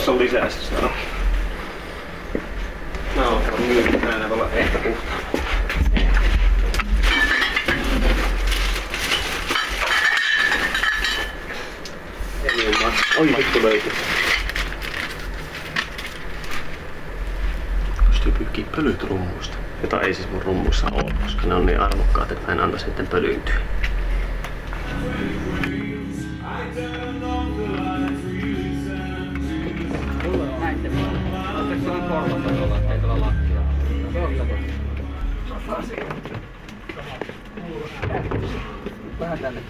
Tässä on lisää siis sanoa. Nää on kerran myynyt, nää voi olla ehkä puhtaa. Oi vittu löytyy. Pystyy pyyhkiä pölyt rummuista. Jota ei siis mun rummuissa ole, koska ne on niin arvokkaat, että mä en antaisi niiden pölyyntyä. Vähän tänne.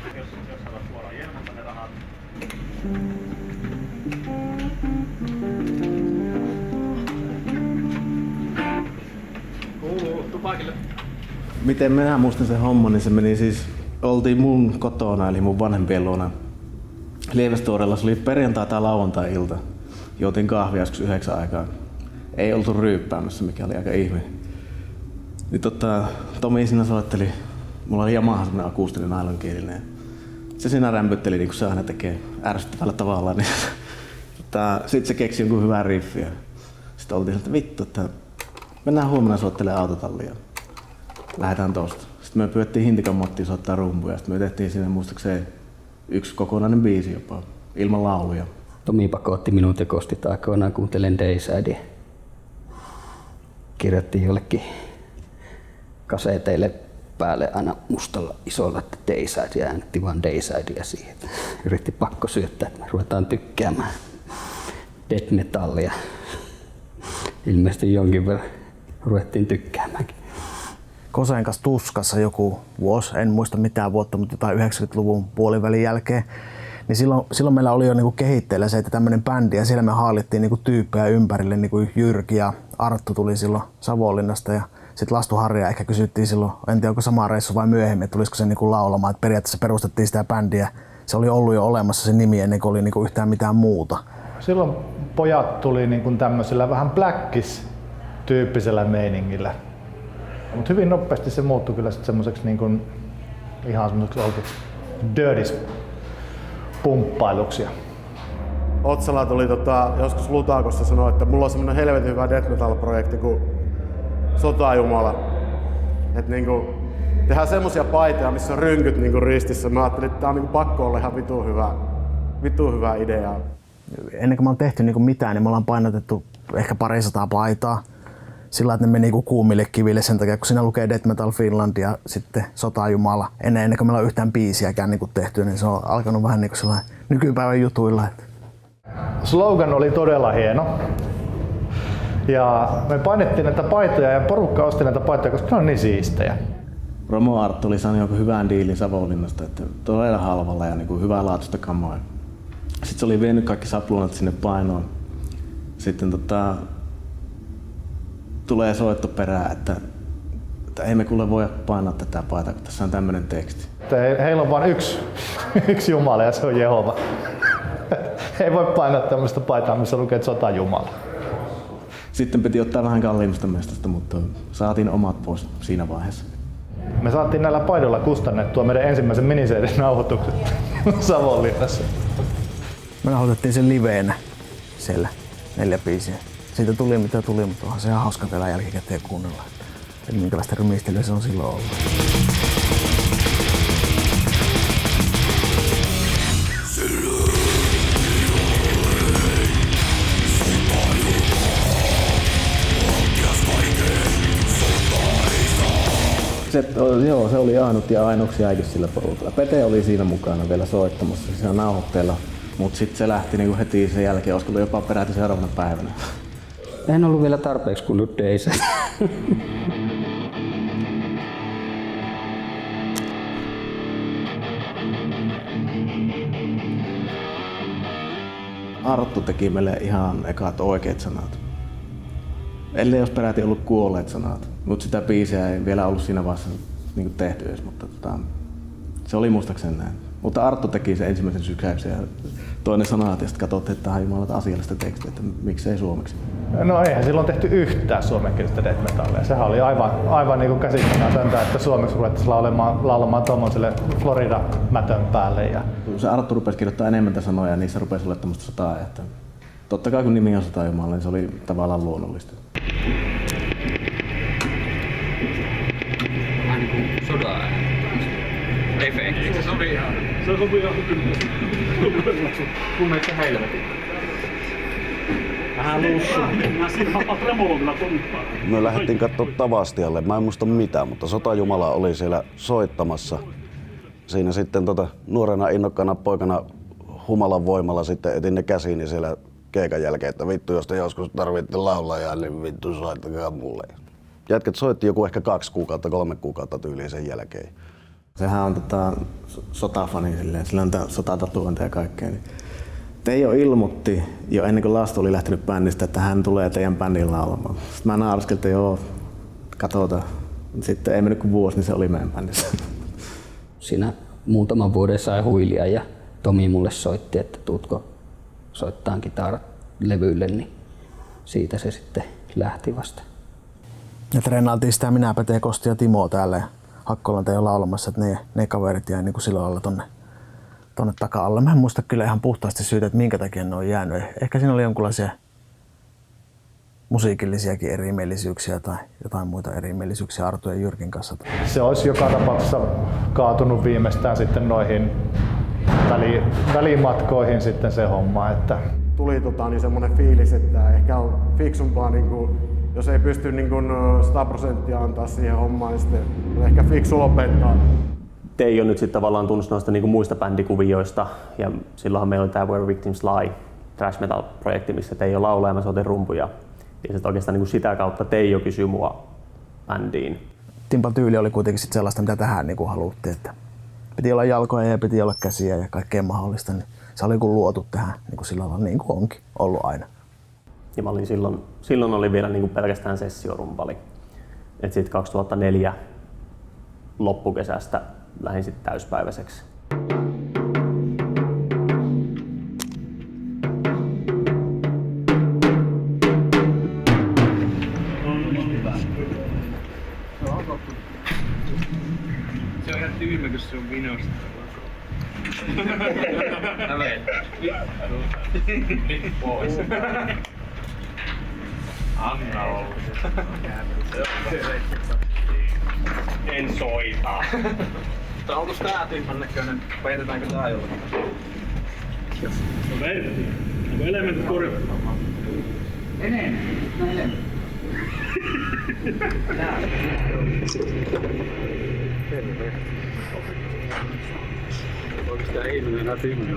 Miten minä muistan sen homman, niin se meni siis, oltiin mun kotona eli mun vanhempien luona Lievestuorella. Se oli perjantai tai lauantai-ilta. Juotiin kahvia joskus 9 aikaa. Ei oltu ryyppäämässä, mikä oli aika ihme. Niin Tomi siinä soitteli, mulla oli Yamaha semmonen akustinen nailonkielinen. Se siinä rämpytteli niin kuin se aina tekee ärsyttävällä tavalla. Niin sitten se keksi jonkun hyvän riffiä. Sitten oltiin että vittu, että mennään huomenna soittelemaan autotallia. Lähdetään tosta. Sitten me pyydettiin Hintikan Mattiin soittaa rumpuja. Sitten me tehtiin sinne muistaakseen yksi kokonainen biisi jopa, ilman lauluja. Tomi pakotti minut ja Kostit aikoinaan kuuntelen Daysideä. Kirjoittiin jollekin kaseteille päälle aina mustalla isolla Dayside ja äänetti vaan Daysidea siihen. Yritti pakko syöttää, että me ruvetaan tykkäämään death metallia. Ilmeisesti jonkin verran ruvettiin tykkäämäänkin. Kosen kanssa tuskassa joku vuosi, en muista mitään vuotta, mutta jotain 90-luvun puolivälin jälkeen. Niin silloin meillä oli jo niinku kehitteillä se, että tämmöinen bändi ja siellä me haalittiin niinku tyyppejä ympärille, niinku Jyrki ja Arttu tuli silloin Savonlinnasta ja sitten Lastu Harja ehkä kysyttiin silloin, en tiedä onko sama reissu vai myöhemmin, että tulisiko se niinku laulamaan, että periaatteessa perustettiin sitä bändiä. Se oli ollut jo olemassa se nimi ennen kuin oli niinku yhtään mitään muuta. Silloin pojat tuli niinku tämmöisellä vähän Blackis-tyyppisellä meiningillä. Mutta hyvin nopeasti se muuttui kyllä semmoiseksi niinku, ihan semmoiseksi dirty-pumppailuksi. Otsala tuli joskus Lutakossa sanoi, että mulla on semmonen helvetin hyvä death metal-projekti kuin Sotajumala. Että niinku, tehdään semmosia paitoja, missä on rynkyt niinku ristissä. Mä ajattelin, että tää on niinku pakko olla ihan vitun hyvä idea. Ennen kuin me on tehty niinku mitään, niin me ollaan painotettu ehkä 200 paitaa. Sillä että ne meni niinku kuumille kiville sen takia, kun siinä lukee Death Metal Finland ja sitten Sotajumala. Ennen kuin meillä on yhtään biisiäkään niinku tehty, niin se on alkanut vähän niinku sellainen nykypäivän jutuilla. Slogan oli todella hieno. Ja me painettiin näitä paitoja ja porukka osti näitä paitoja, koska ne on niin siistejä. Romo Arttu oli saanut joku hyvän diilin Savonlinnasta, että todella halvalla ja niinku hyvää laatuista kamaa. Sitten se oli vienyt kaikki sapluunat sinne painoon. Sitten tulee soitto perään, että ei me kuule voi painaa tätä paitaa, kun tässä on tämmönen teksti. Heillä on vain yksi Jumala ja se on Jehova. Ei voi painaa tämmöistä paitaa, missä lukee Sotajumala. Sitten piti ottaa vähän kalliimmasta mestasta, mutta saatiin omat pois siinä vaiheessa. Me saatiin näillä paidoilla kustannettua meidän ensimmäisen miniseiden nauhoitukset Savonlinnassa. Me nauhoitettiin sen liveenä siellä 4 biisiä. Siitä tuli mitä tuli, mutta onhan se ihan hauska tällä jälkikäteen kuunnella, että minkälaista rymistelyä se on silloin ollut. Se oli ainut ja ainoksi äidys sillä porukalla. Pete oli siinä mukana vielä soittamassa siinä nauhoitteella, mutta sitten se lähti niinku heti sen jälkeen, olisiko jopa peräti seuraavana päivänä. En ollut vielä tarpeeksi kuullut Dayside. Arttu teki meille ihan ekat oikeat sanat. Ellei olisi peräti ollut kuolleet sanat, mutta sitä biisiä ei vielä ollut siinä vaiheessa niin tehty edes, mutta se oli muistaakseni näin. Mutta Arttu teki sen ensimmäisen sykäyksen ja toinen sanat ja sitten katsottiin, että tämä on jumalata asiallista tekstiä, että miksei suomeksi. No eihän silloin tehty yhtään suomenkielistä death metallia. Sehän oli aivan niin käsittämätöntä, että suomeksi ruvettaisiin laulamaan tuommoiselle Florida-mätön päälle. Ja se Arttu rupesi kirjoittaa enemmän sanoja ja niissä rupesi olemaan tämmöistä sotaa. Että totta kai kun nimi on Sotajumala, niin se oli tavallaan luonnollista. Vähän niin kuin sodan efekti. Se sopi ihan kyllä. Kun meitä helvetin. Vähän lussu. Mä siinä on remolla tonppaa. Me lähdettiin katsoa Tavastialle. Mä en muista mitään, mutta Sotajumala oli siellä soittamassa. Siinä sitten nuorena innokkaana poikana humalan voimalla sitten etin ne käsiini siellä keikan jälkeen, että vittu jos te joskus tarvitte laulajaa, niin vittu soittakaa mulle. Jätket soitti joku ehkä 2 kuukautta, 3 kuukautta tyyliin sen jälkeen. Sehän on sotafani silleen, sillä on sotatatuointeja ja kaikkea. Niin Teijo ilmoitti jo ennen kuin Lastu oli lähtenyt bändistä, että hän tulee teidän bändin laulamaan. Sitten mä nauraskelin, että joo, katsotaan. Sitten ei mennyt kuin vuosi, niin se oli meidän bändissä. Siinä muutaman vuoden sai huilia ja Tomi mulle soitti, että tuutko soittaa kitarat levylle, niin siitä se sitten lähti vasta. Ja treenailtiin sitä minä, Pete, Kosti ja Timo täällä ja Hakkolan Teijo laulamassa, että ne kaverit jäi niin kuin silloin alla tonne taka-alla. Mä en muista kyllä ihan puhtaasti syytä, että minkä takia ne on jäänyt. Ehkä siinä oli jonkinlaisia musiikillisiakin erimielisyyksiä tai jotain muita erimielisyyksiä Artu ja Jyrkin kanssa. Se olisi joka tapauksessa kaatunut viimeistään sitten noihin välimatkoihin sitten se homma. Että tuli niin semmoinen fiilis, että ehkä on fiksumpaa, niin kuin, jos ei pysty niin kuin 100% antaa siihen hommaan, niin sitten on ehkä fiksu lopettaa. Teijo nyt sitten tavallaan tunnusti noista niinku muista bändikuvioista ja silloinhan meillä oli tää Where Victims Lie thrash metal -projekti, missä Teijo laulaa ja mä soitin rumpuja. Ja sitten oikeastaan niinku sitä kautta Teijo kysyi mua bändiin. Timpan tyyli oli kuitenkin sit sellaista, mitä tähän niinku haluttiin, että piti olla jalkoja ja piti olla käsiä ja kaikkea mahdollista. Niin se oli kuin luotu tähän niin kuin sillä lailla, niin kuin onkin ollut aina. Ja mä olin silloin oli vielä niinku pelkästään sessiorumpali. Et sit 2004 loppukesästä lähdin sitten täyspäiväiseksi. Se on ihan tyhmä, kun se on vinosta. Nyt pois. Anna olla. En soita. Mutta onko tää Timpan näköinen? Peitetäänkö tää jollakin? No peitetään. Onko elementit korjattu? Enemmän. Onko tää ihminen ihan Timpan?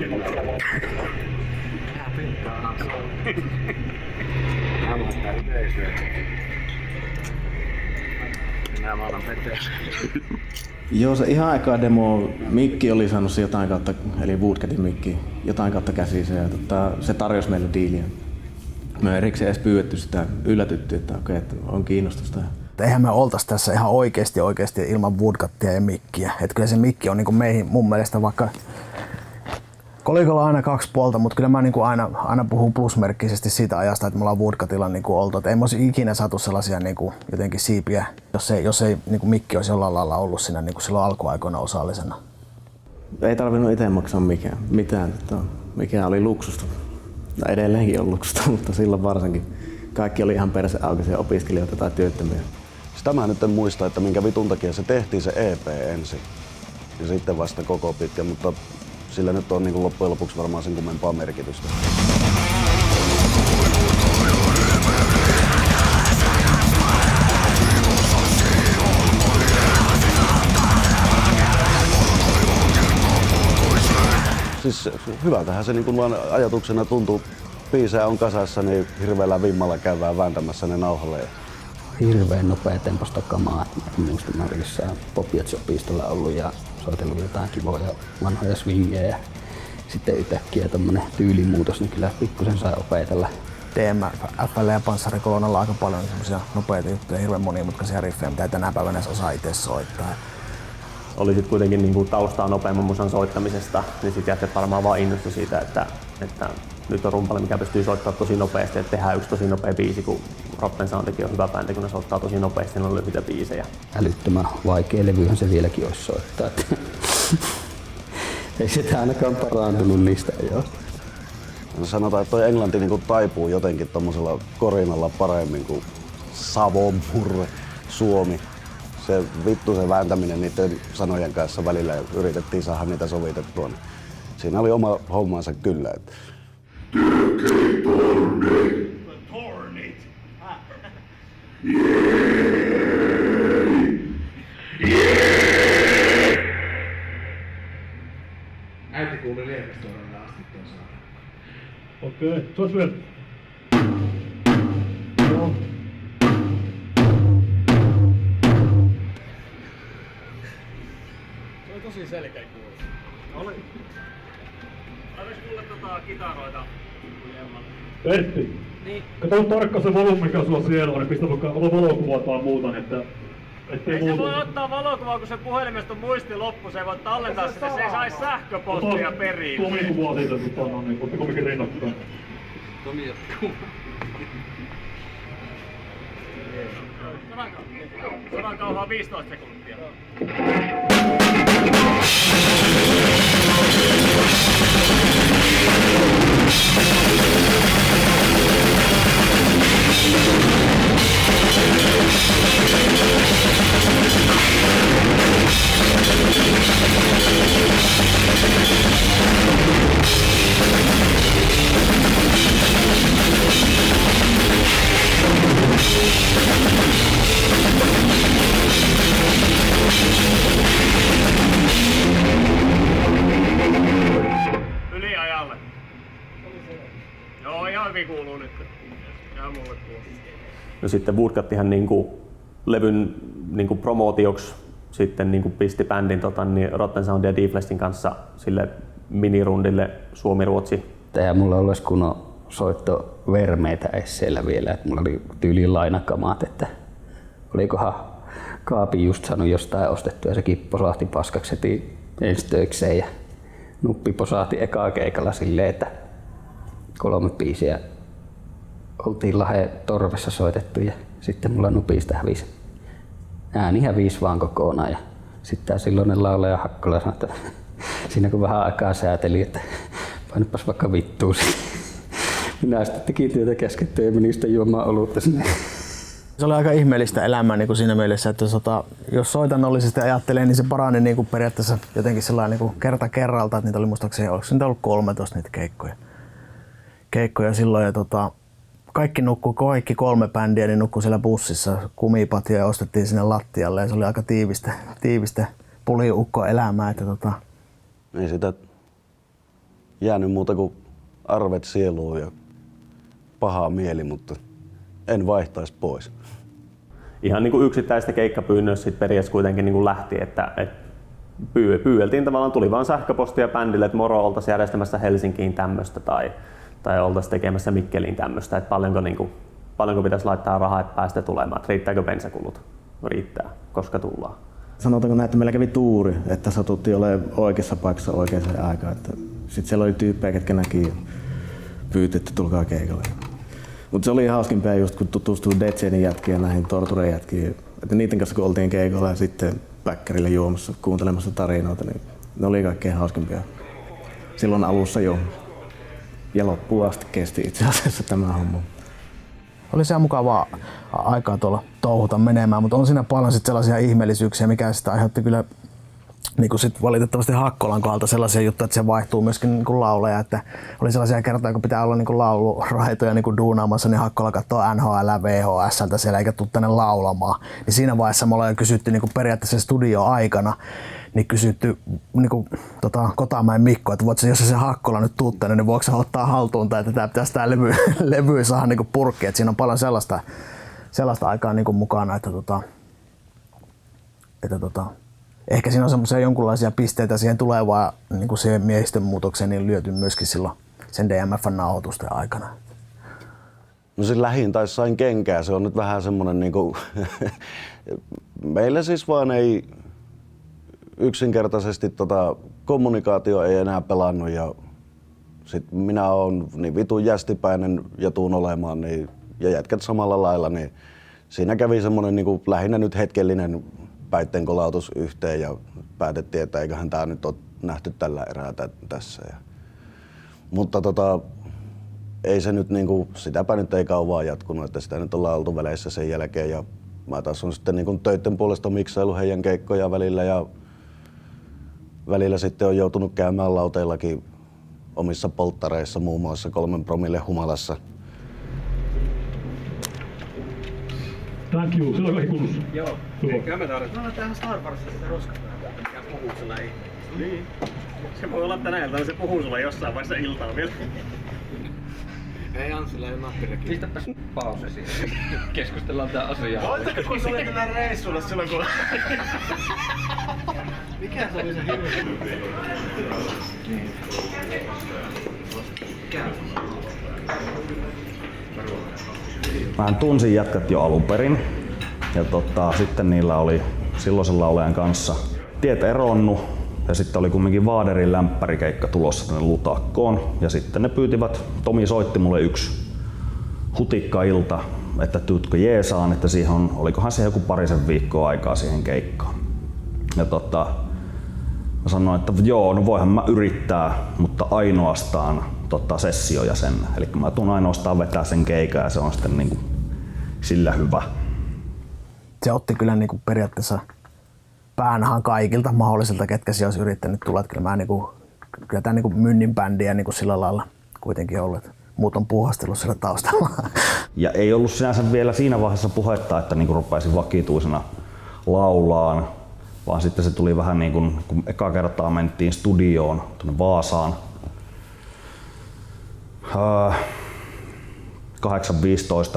Mä otan yleisöä. Minä mä otan Peteessä. Joo, se ihan eka demo, Mikki oli saanut se jotain kautta, eli Woodcatin Mikki, jotain kautta käsiin ja se tarjosi meille diiliä. Me erikseen edes pyydetty sitä, yllätytty, että okei, että on kiinnostusta. Eihän me oltais tässä ihan oikeesti ilman Woodcuttia ja Mikkiä. Et kyllä se Mikki on niinku meihin mun mielestä vaikka kolikolla on aina 2 puolta, mutta kyllä mä niinku aina puhun plusmerkkisesti siitä ajasta, että me ollaan Woodcutilla niinku oltu. Et ei me olisi ikinä saatu sellaisia niinku jotenkin siipiä, jos ei niinku Mikki olisi jollain lailla ollut siinä niinku silloin alkuaikoina osallisena. Ei tarvinnut itse maksaa mitään. Mikä oli luksusta. Edelleenkin on luksusta, mutta silloin varsinkin. Kaikki oli ihan perseaukisia opiskelijoita tai työttömiä. Sitä mä nyt en muista, että minkä vitun takia se tehtiin se EP ensin. Ja sitten vasta koko pitkä, mutta sillä nyt on niin loppujen lopuksi varmaan sen kummempaa merkitystä. Siis hyvältähän se niin vaan ajatuksena tuntuu. Biisejä on kasassa, niin hirveällä vimmalla käydään vääntämässä ne nauhalle. Hirveän nopea temposta kamaa. Minusta mä olin jossain Pop-Jazz-opistolla ollut ja soitellut jotain kivoja vanhoja swingejä. Sitten yhtäkkiä tommonen tyylimuutos, niin kyllä pikkusen sai opetella. DMFL ja Panssarikolonnalla on aika paljon semmosia nopeita juttuja, hirveän monimutkaisia riffejä, mitä ei tänä päivänä edes osaa itse soittaa. Oli sit kuitenkin niinku taustaa nopeamman musan soittamisesta, niin sit jätket varmaan vaan innostui siitä, että nyt on rumpali, mikä pystyy soittamaan tosi nopeasti, että tehdään yksi tosi nopea biisi, kun Rotten Soundkin on hyvä bändi, kun ne soittaa tosi nopeasti, ne on lyhyitä biisejä. Älyttömän vaikea levyhän se vieläkin olisi soittaa. Ei sitä ainakaan parantunut niistä, joo. Sanotaan, että toi englanti niinku taipuu jotenkin tommosella korinalla paremmin kuin Savo, Murre, Suomi. Se vääntäminen niiden sanojen kanssa välillä ja yritettiin saada niitä sovitettua. Niin siinä oli oma hommansa kyllä. Että. Äiti kuuli Lievestuorelle asti tuon saaren. Okei, tuossa vielä. Joo. Se oli tosi selkeä kuulla. Oli. Saataisi kuulla kitaroita? Pertti. Niin. Kato tarkkaan se volyymi, mikä sulla siellä on, niin pistä vaikka valokuvaa tai muuta, niin että ei se voi ottaa valokuvaa, kun se puhelimesta on muisti loppu, se ei voi tallentaa sitä, se ei saisi sähköpostia periin. Tomi kuvaa siitä, niin ottiko mikin rinnakkaan? Tomi jatkuu. Sodan kauhaa 15 sekuntia. Yliajalle. Joo, ihan hyvin kuuluu nyt. Ihan mulle kuuluu. No sitten Woodcuttihan niinku levyn niinku promootioksi sitten niinku pisti bändin niin Rotten Sound ja D-Fleshin kanssa sille minirundille Suomi-Ruotsi. Eihän mulla olisi kunnon soittovermeitä edes siellä vielä, että mulla oli tyyliin lainakamaat, että olikohan Kaapi just saanut jostain ostettu ja sekin posahti paskaksi heti ensi töikseen ja Nuppi posahti ekaa keikalla silleen, että 3 biisiä oltiin Lahden torvessa soitettu ja sitten mulla Nupista hävisi ääni hävisi vaan kokonaan ja sitten tää silloinen laulaja Hakkola sanoi, että siinä kun vähän aikaa sääteli, että painapas vaikka vittuun. Minä sitten tekin työtä käskettyä ja menin sitten juomaan olutta sinne. Se oli aika ihmeellistä elämää niin kuin siinä mielessä, että jos soitannollisesti ajattelee, niin se parani niin kuin periaatteessa jotenkin sellainen niin kuin kerta kerralta, että niitä oli muistaakseni, oliko niitä ollut 13 niitä keikkoja silloin. Ja kaikki 3 bändiä niin nukkui siellä bussissa kumipatja ja ostettiin sinne lattialle ja se oli aika tiivistä puliukko-elämää. Että Ei sitä jäänyt muuta kuin arvet sieluun ja paha mieli, mutta en vaihtaisi pois. Ihan niin kuin yksittäistä keikkapyynnössä sit periaatteessa kuitenkin niin kuin lähti, että pyydeltiin tavallaan, tuli vaan sähköpostia bändille, että moro, oltaisiin järjestämässä Helsinkiin tämmöistä tai oltaisiin tekemässä Mikkeliin tämmöistä, että paljonko pitäisi laittaa rahaa, että päästä tulemaan, että riittääkö bensakulut? Riittää, koska tullaan. Sanotaanko näin, että meillä kävi tuuri, että satuttiin olemaan oikeassa paikassa oikeaan aikaan. Sitten siellä oli tyyppejä, ketkä näki ja pyyti, että tulkaa keikalle. Mutta se oli hauskimpia just kun tutustui Detsenin jätkiin ja näihin Torturen jätkiin. Että niiden kanssa kun oltiin keikalla ja sitten päkkärillä juomassa, kuuntelemassa tarinoita, niin ne oli kaikkein hauskimpia silloin alussa jo. Ja loppuun asti kesti itse asiassa tämä homma. oli se mukavaa aikaa tuolla touhuta menemään, mutta on siinä paljon sit sellaisia ihmeellisyyksiä, mikä sitä aiheutti kyllä niin sit valitettavasti Hakkolan kohdalta sellaisia juttuja, että se vaihtuu myöskin niin lauleja, että oli sellaisia kertoja, kun pitää olla niin lauluraitoja niin duunaamassa, niin Hakkola katsoo NHL VHS:ltä siellä eikä tule tänne laulamaan. Niin siinä vaiheessa me ollaan jo kysytty niin periaatteessa studio-aikana, niin kysytty niin Kotamäen Mikko, että jos se Hakkola nyt tuu tänne, niin voiko se ottaa haltuun tai että pitäisi tämä levy saada niin purkki, että siinä on paljon sellaista aikaa niin mukana, että ehkä siinä on semmoisia jonkunlaisia pisteitä siihen tulevaan niin siihen miehistön muutokseen niin lyöty myöskin silloin sen DMF:n nauhoitusten aikana. No siis lähin tai sain kenkää, se on nyt vähän semmonen niinku meillä siis vaan ei yksinkertaisesti kommunikaatio ei enää pelannut ja sit minä oon niin vitun jästipäinen ja tuun olemaan niin, ja jätkät samalla lailla, niin siinä kävi semmonen niinku lähinnä nyt hetkellinen päittenkolautus yhteen ja päätettiin, että eiköhän tää nyt ole nähty tällä erää tässä. Mutta ei se nyt niinku, sitäpä nyt ei kauan jatkunut, että sitä nyt ollaan oltu väleissä sen jälkeen ja mä taas on sitten niinku töitten puolesta miksailu heidän keikkoja välillä ja välillä sitten on joutunut käymään lauteillakin omissa polttareissa, muun muassa 3 promille humalassa. Thank you, sillä on kaikki kunnossa. Joo, eikä me tarvitse. No tähän Star Warsissa se roskataan, mikä puhuu sulle ihmisistä. Niin. Se voi olla tänä iltana, se puhuu sulle jossain vaiheessa iltaa vielä. Ei Anssilla ei ole nappirekiä. Pistäpäs pause siihen. Keskustellaan tää asiaa. Voitteko kun se oli tällä reissulla silloin kun... Mikä se oli se hirveä? Mä tunsin jätkät jo alun perin ja sitten niillä oli silloisen laulajan kanssa tiet eronnut ja sitten oli kumminkin Vaaderin lämpärikeikka tulossa tänne Lutakkoon ja sitten ne pyytivät, Tomi soitti mulle yksi hutikka-ilta, että tuutko jeesaan, että siihen on, olikohan se joku parisen viikkoa aikaa siihen keikkaan. Ja mä sanoin, että joo, no voihan mä yrittää, mutta ainoastaan sessioja sen. Eli mä tuun ainoastaan vetää sen keikan ja se on sitten niinku sillä hyvä. Se otti kyllä niinku periaatteessa päänahan kaikilta mahdollisilta, ketkä siellä olisi yrittänyt tulla. Kyllä tämä niinku Mynnin bändiä niinku sillä lailla kuitenkin ollut, että muut on puuhastellut siellä taustalla. Ja ei ollut sinänsä vielä siinä vaiheessa puhetta, että niinku rupaisin vakituisena laulaan, vaan sitten se tuli vähän niin kuin, kun eka kertaa mentiin studioon tuonne Vaasaan.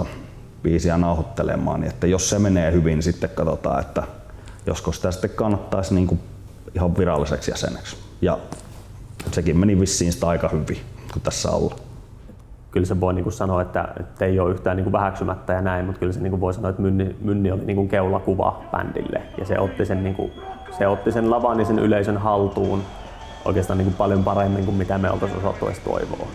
8-15 biisiä nauhoittelemaan, niin että jos se menee hyvin, niin sitten katsotaan, että josko sitä sitten kannattaisi niin kuin ihan viralliseksi jäseneksi. Ja sekin meni vissiin sitä aika hyvin, kun tässä ollaan. Kyllä se voi niin kuin sanoa, että ei ole yhtään niin kuin vähäksymättä ja näin, mutta kyllä se niin kuin voi sanoa, että Mynni oli niin kuin keulakuva bändille ja se otti sen lavan ja sen yleisön haltuun oikeastaan niin kuin paljon paremmin kuin mitä me oltaisiin osattu edes toivoa.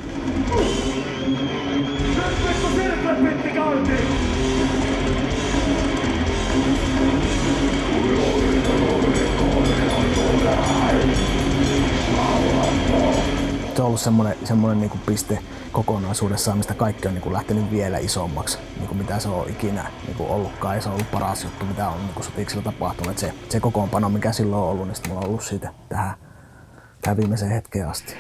Se on ollut semmoinen niin kuin piste kokonaisuudessaan, mistä kaikki on niin kuin lähtenyt vielä isommaksi, niin kuin mitä se on ikinä niin kuin ollutkaan. Ja se on ollut paras juttu, mitä on niin Sotiksella tapahtunut. Se kokoonpano, mikä silloin on ollut, niin sitten mulla on ollut siitä tähän viimeiseen hetkeen asti.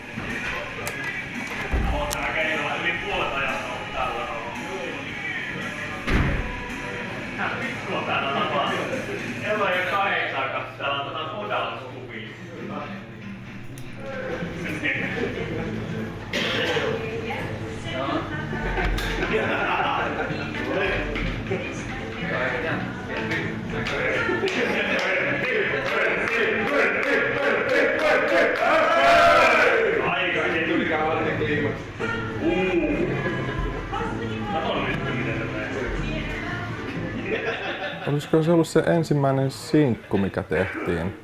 Olisiko se ollut se ensimmäinen sinkku, mikä tehtiin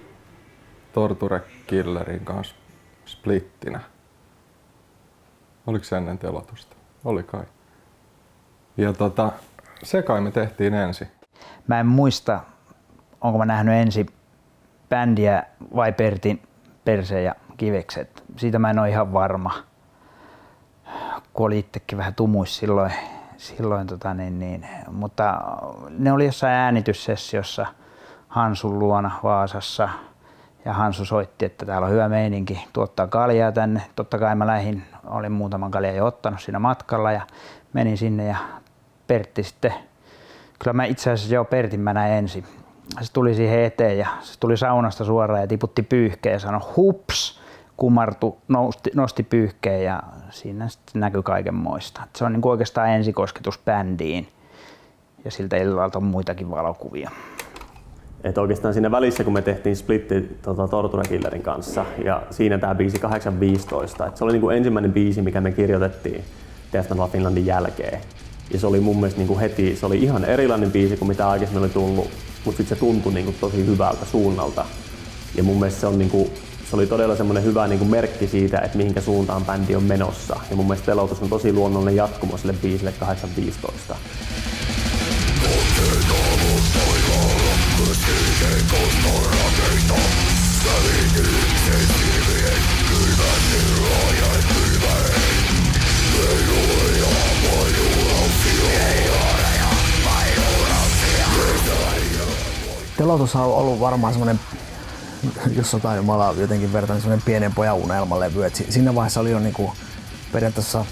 Torture Killerin kanssa splittinä? Oliko se ennen telotusta? Oli kai. Ja se kai me tehtiin ensin. Mä en muista, onko mä nähnyt ensin bändiä vai Pertin Perse ja Kivekset. Siitä mä en ole ihan varma. Kun oli itsekin vähän tumuis silloin mutta ne oli jossain äänityssessiossa Hansun luona Vaasassa ja Hansu soitti, että täällä on hyvä meininki tuottaa kaljaa tänne. Totta kai mä olin muutaman kaljan jo ottanut siinä matkalla ja menin sinne ja Pertti sitten, kyllä mä itse asiassa Pertin mä näin ensin. Se tuli siihen eteen ja se tuli saunasta suoraan ja tiputti pyyhkeen ja sanoi hups, kumartu, nosti pyyhkeen ja siinä sitten näkyi kaikenmoista. Se on niin kuin oikeastaan ensikosketus bändiin ja siltä illalta on muitakin valokuvia. Et oikeastaan siinä välissä, kun me tehtiin splitti Torture Killerin kanssa ja siinä tämä biisi 8.15, se oli niin kuin ensimmäinen biisi, mikä me kirjoitettiin Death Metal Finlandin jälkeen. Ja se oli mun mielestä niin kuin heti, se oli ihan erilainen biisi kuin mitä aikaisemmin oli tullut, mutta sitten se tuntui niin kuin tosi hyvältä suunnalta. Ja mun mielestä se on niin kuin, se oli todella semmoinen hyvä niin kuin merkki siitä, että mihinkä suuntaan bändi on menossa. Ja mun mielestä Telotus on tosi luonnollinen jatkumo sille biisille 8.15. Ei ole Teloitus on ollut varmaan semmoinen, jos Sota Jumalaa jotenkin vertaan, semmoinen pienen pojan unelmalevy. Et siinä vaiheessa oli jo niinku periaatteessa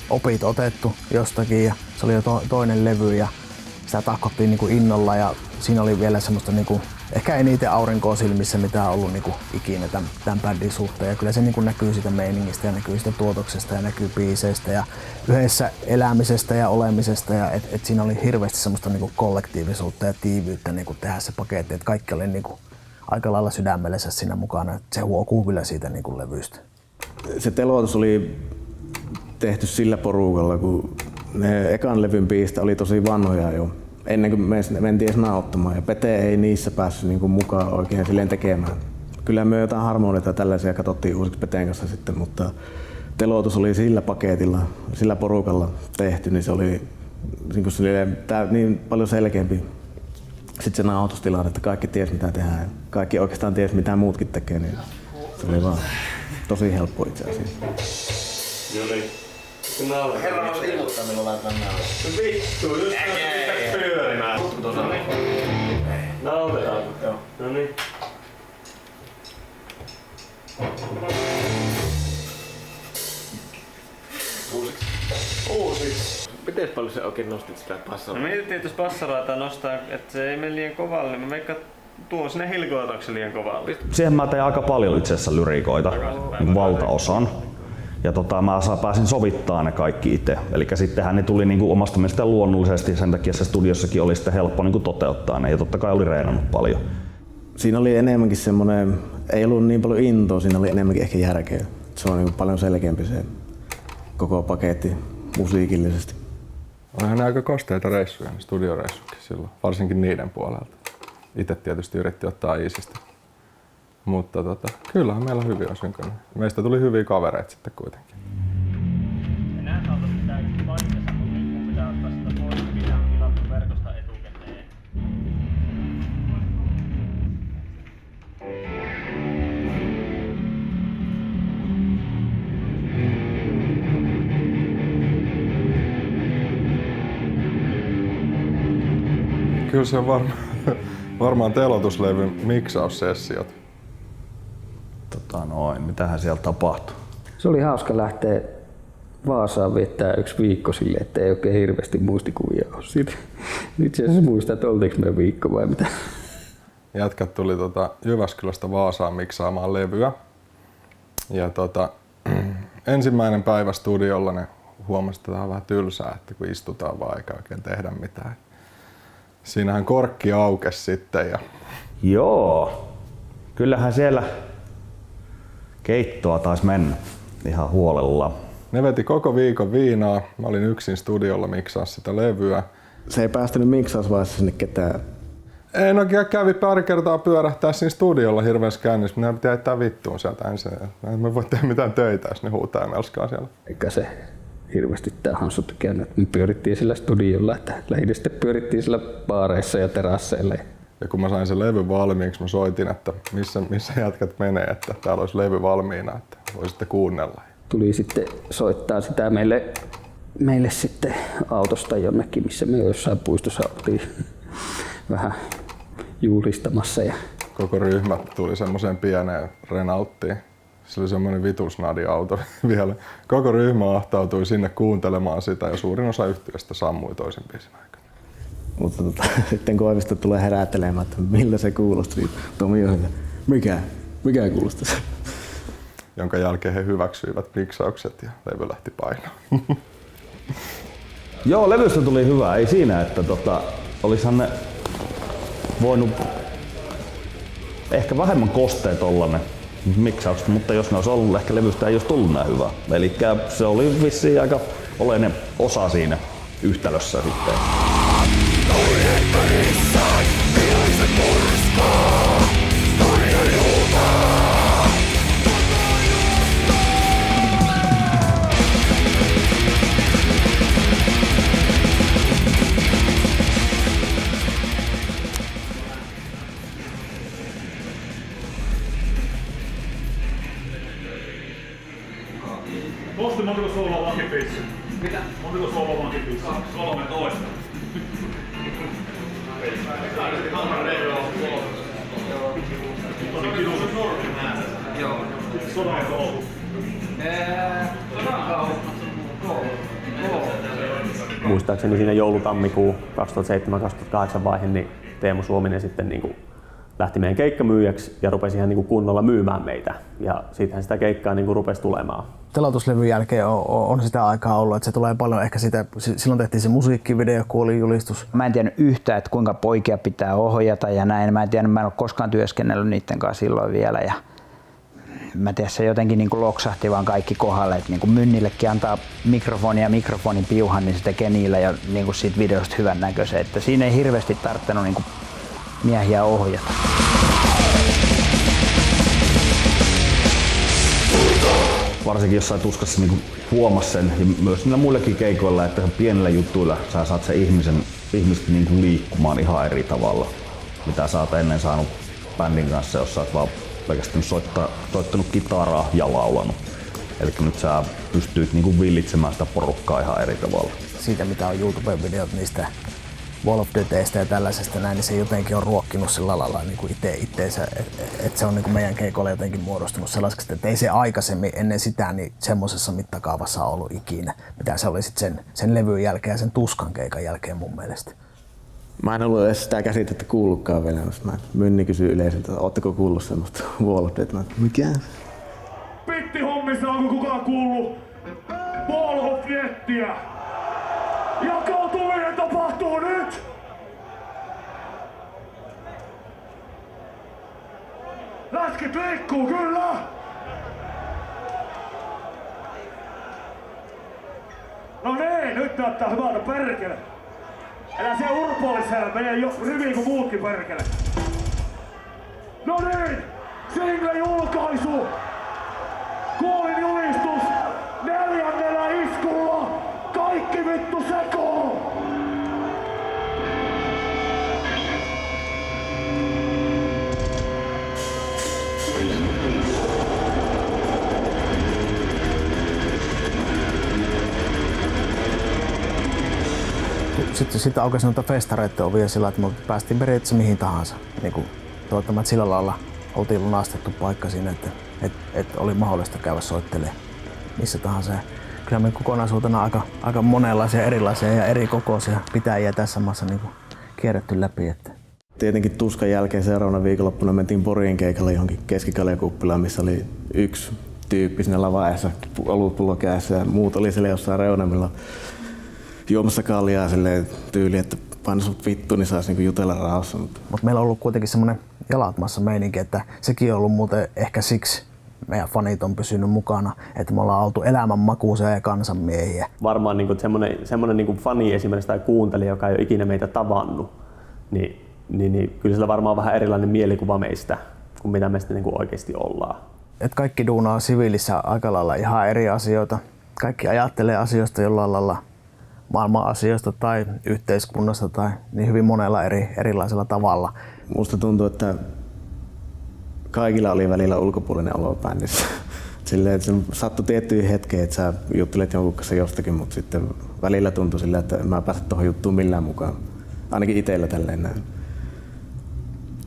opit otettu jostakin ja se oli jo toinen levy ja sitä tahkottiin niinku innolla ja siinä oli vielä semmoista niinku, ehkä eniten aurinkoa silmissä mitä on ollut niinku ikinä tämän bändin suhteen. Ja kyllä se niinku näkyy siitä meiningistä ja näkyy siitä tuotoksesta ja näkyy biiseistä ja yhdessä elämisestä ja olemisesta. Ja et siinä oli hirveästi semmoista niinku kollektiivisuutta ja tiivyyttä niinku tehdä se paketti. Et kaikki oli niinku aika lailla sydämellensä siinä mukana. Et se huokuu kyllä siitä niinku levystä. Se Teloitus oli tehty sillä porukalla, kun ne ekan levyn biistä oli tosi vanhoja jo. Ennen kuin me mentiin edes nauttamaan ja Pete ei niissä päässyt niinku mukaan oikein silleen tekemään. Kyllä me jotain harmonioita tällaisia katsottiin uusiksi Peteen kanssa sitten, mutta Teloitus oli sillä paketilla, sillä porukalla tehty, niin se oli niin paljon selkeämpi sitten se nauhoitustilanne, että kaikki ties mitä tehdään. Kaikki oikeastaan ties mitä muutkin tekee, niin se oli vaan tosi helppo itse asiassa. Joo niin. Herran on ilmoittaa milloin laitetaan nauhoittaa. Vittu, just pitää pyörimään. Nautetaan. Joo. No niin. Uusiksi. Miten paljon se oikein nostit sitä passaraa? No mietittiin, että jos passaraa nostaa, että se ei mene liian kovalle, niin mä veikkaan tuo sinne hilkoitaksi liian kovalle. Siihen mä tein aika paljon itse asiassa lyrikoita, valtaosan. Ja mä pääsin sovittaa ne kaikki itse. Eli sittenhän ne tuli niinku omasta mielestä luonnollisesti, sen takia se studiossakin oli sitten helppo niinku toteuttaa ne ja totta kai oli reenannut paljon. Siinä oli enemmänkin semmoinen, ei ollut niin paljon intoa, siinä oli enemmänkin ehkä järkeä. Se on niinku paljon selkeämpi se koko paketti musiikillisesti. Olihan ne aika kosteita reissuja, ne studioreissukin silloin, varsinkin niiden puolelta. Itse tietysti yritti ottaa iisistä. Mutta kyllähän meillä hyvin on syntynyt. Meistä tuli hyviä kavereita sitten kuitenkin. Enää saataisiin pitää paikassa, mutta nyt mun pitää ottaa sitä pois, mitä on tilattu verkosta etukäteen. Kyllä se on varmaan teloituslevyn miksaussessiot. Mitähän siellä tapahtui? Se oli hauska lähteä Vaasaan viettää yksi viikko silleen, että ei oikein hirveästi muistikuvia ole siitä. Itse asiassa muistaa, että oltiinko me viikko vai mitä. Jätkät tuli Jyväskylästä Vaasaan miksaamaan levyä. Ja ensimmäinen päivä studiolla ne huomasi, että tämä on vähän tylsää, että kun istutaan vaan eikä oikein tehdä mitään. Siinähän korkki aukesi sitten. Ja... Joo, kyllähän siellä keittoa taisi mennä ihan huolella. Ne veti koko viikon viinaa. Mä olin yksin studiolla miksaa sitä levyä. Se ei päästänyt miksausvaiheessa sinne ketään. Ei, no kävi pari kertaa pyörähtää siinä studiolla hirveässä kännissä. Minä pitää jättää vittuun sieltä ensin. Me voi tehdä mitään töitä, jos ne huutaa ja melskaa siellä. Eikä se hirveästi tää Hansu käynyt. Me pyörittiin sillä studiolla, että lähinnä sitten pyörittiin sillä baareissa ja terasseilla. Ja kun mä sain sen levy valmiiksi, mä soitin, että missä jätkät menee, että täällä olisi levy valmiina, että voisitte kuunnella. Tuli sitten soittaa sitä meille sitten autosta jonnekin, missä me jossain puistossa oltiin vähän juhlistamassa. Ja koko ryhmä tuli semmoiseen pieneen Renaulttiin. Se oli semmoinen vitusnadi-auto vielä. Koko ryhmä ahtautui sinne kuuntelemaan sitä ja suurin osa yhtiöstä sammui toisen biisin aikana. Mutta sitten Koivisto tulee herättelemään, että miltä se kuulosti. Tomi on mikä kuulosti se? Jonka jälkeen he hyväksyivät miksaukset ja levy lähti painoon. Joo, levystä tuli hyvä. Ei siinä, että olisihan ne voinut ehkä vähemmän kosteet olla ne miksaukset, mutta jos ne olisi ollut, ehkä levystä ei olisi tullut näin hyvä. Eli se oli vissiin aika oleellinen osa siinä yhtälössä sitten. Kosti montako sooloa vankipiissä? Mitä? Montako sooloa vankipiissä? 13. Muistaakseni siinä joulutammikuun 2007-2008 vaihe, niin Teemu Suominen sitten niin kuin lähti meidän keikkamyyjäksi ja rupesi ihan niin kuin kunnolla myymään meitä. Ja siitähän sitä keikkaa niin kuin rupesi tulemaan. Teloituslevyn jälkeen on sitä aikaa ollut, että se tulee paljon ehkä sitä, silloin tehtiin se musiikkivideo, kuolinjulistus. Mä en tiennyt yhtään, että kuinka poikia pitää ohjata ja näin. Mä en ole koskaan työskennellyt niiden kanssa silloin vielä. Ja mä tiedän, se jotenkin niin kuin loksahti vaan kaikki kohdalle, että niin kuin Mynnillekin antaa mikrofonia ja mikrofonin piuhan, niin se tekee niillä ja niin kuin siitä videosta hyvän näköisen. Että siinä ei hirveästi tarvittanut niin kuin miehiä ohjata. Varsinkin jossain tuskassa niin huomasi sen ja myös niillä muillekin keikoilla, että pienillä jutuilla sä saat sen ihmiset niin kuin liikkumaan ihan eri tavalla, mitä sä oot ennen saanut bändin kanssa, jos sä oot vaan pelkästään soittanut kitaraa ja laulanut. Eli nyt sä pystyt niin kuin villitsemään sitä porukkaa ihan eri tavalla. Siitä mitä on YouTube-videot niistä Wall of Deathistä ja tällaisesta näin, niin se jotenkin on ruokkinut sillä lailla niin kuin itteensä, että se on niin kuin meidän keikolla jotenkin muodostunut sellaiseksi, että ei se aikaisemmin ennen sitä niin semmoisessa mittakaavassa ollut ikinä, mitä se oli sitten sen levyn jälkeen ja sen Tuskan keikan jälkeen mun mielestä. Mä en ollut edes sitä käsitettä kuullutkaan vielä. Mynni kysyi yleisöltä, että ootteko kuullut semmoista Wall of Death? Mikä? Pittihommissa onko kukaan kuullut Wall of Deathia? Jakautuminen tapahtuu nyt! Läskit liikkuu kyllä! No niin, nyt näyttää hyvältä perkele! Älä siellä urpoollisella menee jo riviin kuin muutkin perkele! No niin, single-julkaisu! Kuolinjulistus 4. iskulla! Kaikki vittu sekoon! Sitten aukesi noita festareiden ovia sillä, että me päästiin periaatteessa mihin tahansa. Niin toivottavasti sillä lailla oltiin lunastettu paikka siinä, että oli mahdollista käydä soittelemaan missä tahansa. Kyllä me kokonaisuutena aika monenlaisia erilaisia ja eri kokoisia pitäjiä tässä maassa niin kierretty läpi. Että. Tietenkin Tuskan jälkeen seuraavana viikonloppuna mentiin Poriin keikalle johonkin keskikaljakuppilaan, missä oli yksi tyyppi siinä lavaajassa, olutpullo kädessä ja muut oli siellä jossain reunamilla juomassa kaljaa silleen tyyli, että paina sut vittu, niin saisi niinku jutella rauhassa. Mutta meillä on ollut kuitenkin semmoinen jalatmassa meininki, että sekin on ollut muuten ehkä siksi meidän fanit on pysynyt mukana, että me ollaan oltu elämänmakuisia ja kansanmiehiä. Varmaan niin semmoinen niin fani esimerkiksi tai kuuntelija, joka ei ole ikinä meitä tavannut, niin kyllä sillä varmaan on vähän erilainen mielikuva meistä kuin mitä me sitten niin oikeasti ollaan. Et kaikki duunaa siviilissä aika lailla ihan eri asioita. Kaikki ajattelee asioista jollain lailla maailman asioista tai yhteiskunnasta tai niin hyvin monella erilaisella tavalla. Musta tuntuu, että kaikilla oli välillä ulkopuolinen olo bändissä. Silleen, että se sattui tiettyihin hetkeen, että sä juttelet jonkun kanssa jostakin, mutta sitten välillä tuntui silleen, että mä en pääse tuohon juttuun millään mukaan. Ainakin itsellä tälleen näin.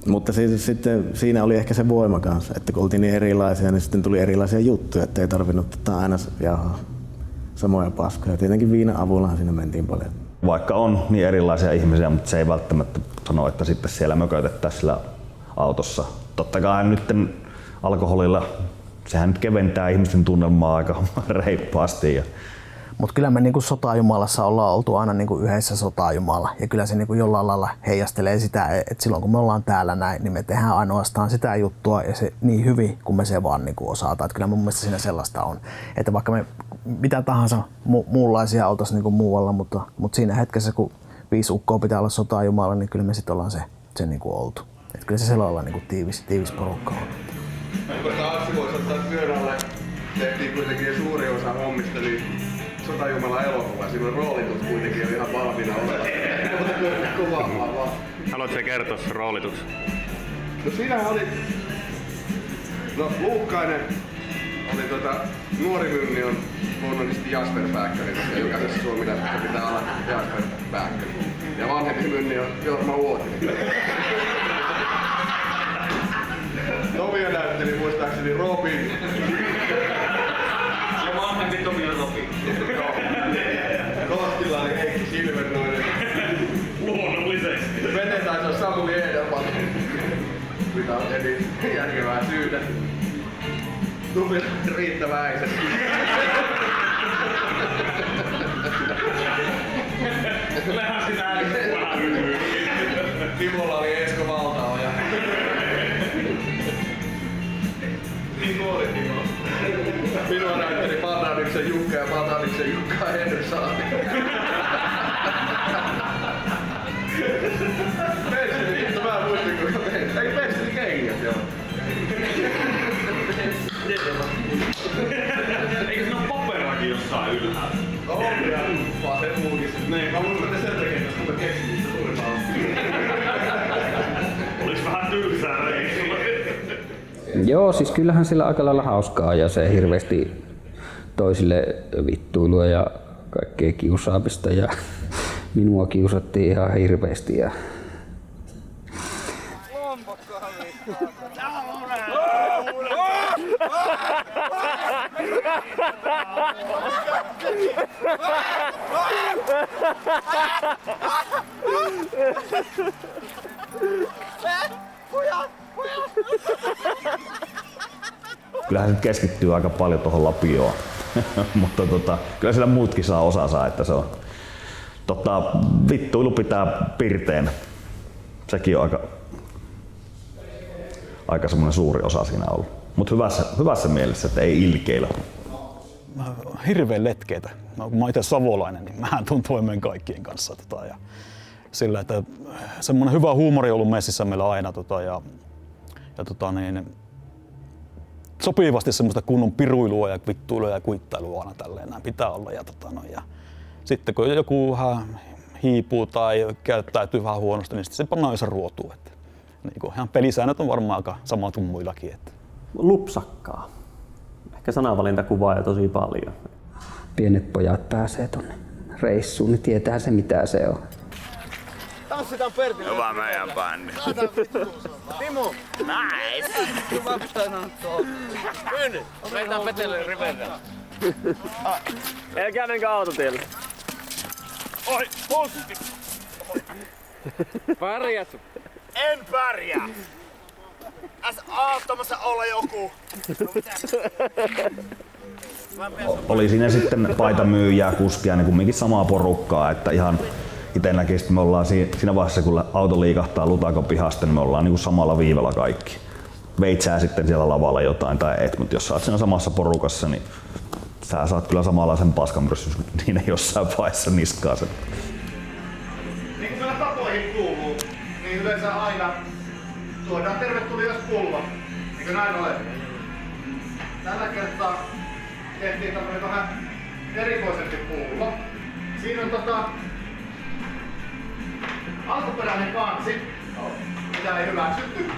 Mutta sitten siinä oli ehkä se voima kanssa, että kun oltiin niin erilaisia, niin sitten tuli erilaisia juttuja, että ei tarvinnut aina jauhaa samoja paskoja. Tietenkin viinan avullahan siinä mentiin paljon. Vaikka on niin erilaisia ihmisiä, mutta se ei välttämättä sano, että sitten siellä mökötettäisiin sillä autossa. Totta kai nyt alkoholilla, sehän nyt keventää ihmisten tunnelmaa aika reippaasti. Mutta kyllä me niinku sotajumalassa ollaan oltu aina niinku yhdessä sotajumala ja kyllä se niinku jollain lailla heijastelee sitä, että silloin kun me ollaan täällä näin, niin me tehdään ainoastaan sitä juttua ja se niin hyvin kuin me se vaan niinku osataan. Et kyllä mun mielestä siinä sellaista on, että vaikka me mitä tahansa muunlaisia oltaisiin niinku muualla, mutta siinä hetkessä kun 5 ukkoa pitää olla sotajumala, niin kyllä me sitten ollaan se niinku oltu. Et kyllä se sellailla niinku tiivis porukka on. Koska Assi voisi ottaa työn alle, tehtiin kuitenkin suuri osa hommista, niin Sotajumala elokuva, siinä on roolitus kuitenkin jo ihan valmiina oleva. Haluatko kertoa se roolitus? No siinähän oli... No Luukkainen oli nuori Mynni on luonnollisesti Jasper Pääkkönen, koska jokaisessa suomalaisessa pitää olla Jasper Pääkkönen. Ja vanhempi Mynni on Jorma Vuotinen. Tomia näytteli muistaakseni Robin. Ja vanhempi Tomi on Robin. Koskilla oli Heikki Silvernoinen. Luonnollisesti. Vete taisi olla Samuli Edelman. Mitä on eri järkevää syytä. Tumi Riitta Väisä. Kyllähän sitä älystä. Timolla oli Esko Valtaoja. Niin kuin oli Timo. Minua näytteli Pataniksen Jukka ja Pataniksen Jukka Henrysaari. Penseli, vittu mä muistin kuinka Penseli. Eikö Penseli kengät joo? Eikö siinä ole paperakin jossain ylhäällä? On ja vaan sen mulkissa. Niin, mä muistan ne sen takia, että mä keksin niistä suurintaan. Olis vähän tylsää reissulla. Joo, siis kyllähän sillä aika lailla hauskaa ja se hirveästi toisille vittuilua ja kaikkea kiusaamista ja minua kiusattiin ihan hirveästi. Ja Kyllähän se keskittyy aika paljon tuohon lapioon, mutta kyllä siellä muutkin saa osansa, että se on vittuilu pitää pirteen. Sekin on aika semmoinen suuri osa siinä ollut. Mutta hyvässä mielessä, että ei ilkeillä. Hirveän letkeitä. No, kun mä oon itse savolainen, niin mähän tuun toimeen kaikkien kanssa. Ja sillä, että semmoinen hyvä huumori on ollut messissä meillä aina. Sopivasti semmoista kunnon piruilua ja vittuilua ja kuittailua aina tälleen näin pitää olla. Ja sitten kun joku vähän hiipuu tai käyttäytyy vähän huonosti, niin sitten se pannaan yhdessä ruotuun. Niin ihan pelisäännöt on varmaan aika samat kuin muillakin. Lupsakkaa. Ehkä sanavalinta kuvaa jo tosi paljon. pienet pojat pääsee tonne reissuun, niin tietää se mitä se on. Tanssitaan Pertille. Hyvä meidän bändi. Timo. Nice. Hyvä pitää tuohon. Myynyt. Meitään Petelle Riverdale. Älkää menkää autotielle. Oi, posti. Pärjät. En pärjää. Aattomassa olla joku. Oli siinä sitten paitamyyjää, kuskia, niin kumminkin samaa porukkaa, että ihan itselläkin me ollaan siinä vaiheessa, kun auto liikahtaa Lutakon pihasta, niin me ollaan niin samalla viivalla kaikki. Veitsää sitten siellä lavalla jotain tai et, mutta jos sä oot siinä samassa porukassa, niin sä saat kyllä samanlaisen paskamyrssyn siinä jossain vaiheessa niskaa sen. Niin kuin meillä tapoihin kuuluu, niin yleensä aina tuodaan tervetuliaispullo. Eikö näin ole? Tällä kertaa tehtiin tämmönen vähän erikoisempi pullo. Siinä on alkuperäinen kansi, mitä ei hyväksytty.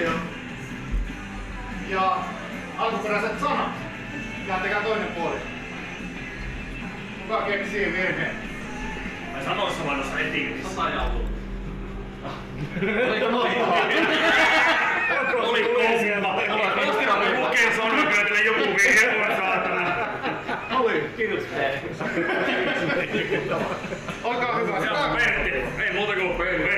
Joo. Ja alkuperäiset sanat. Kääntäkää toinen puoli. Kuka keksii virheen? Mä sanoissa vaan noissa etiketissä. 100 jallu. Oliko noin? Oli kova. Lukee sanoikäytelle joku virhe, saatana. Oli, kiitos. Olkaa hyvä. Pertti. Ei muuta kuin Pertti.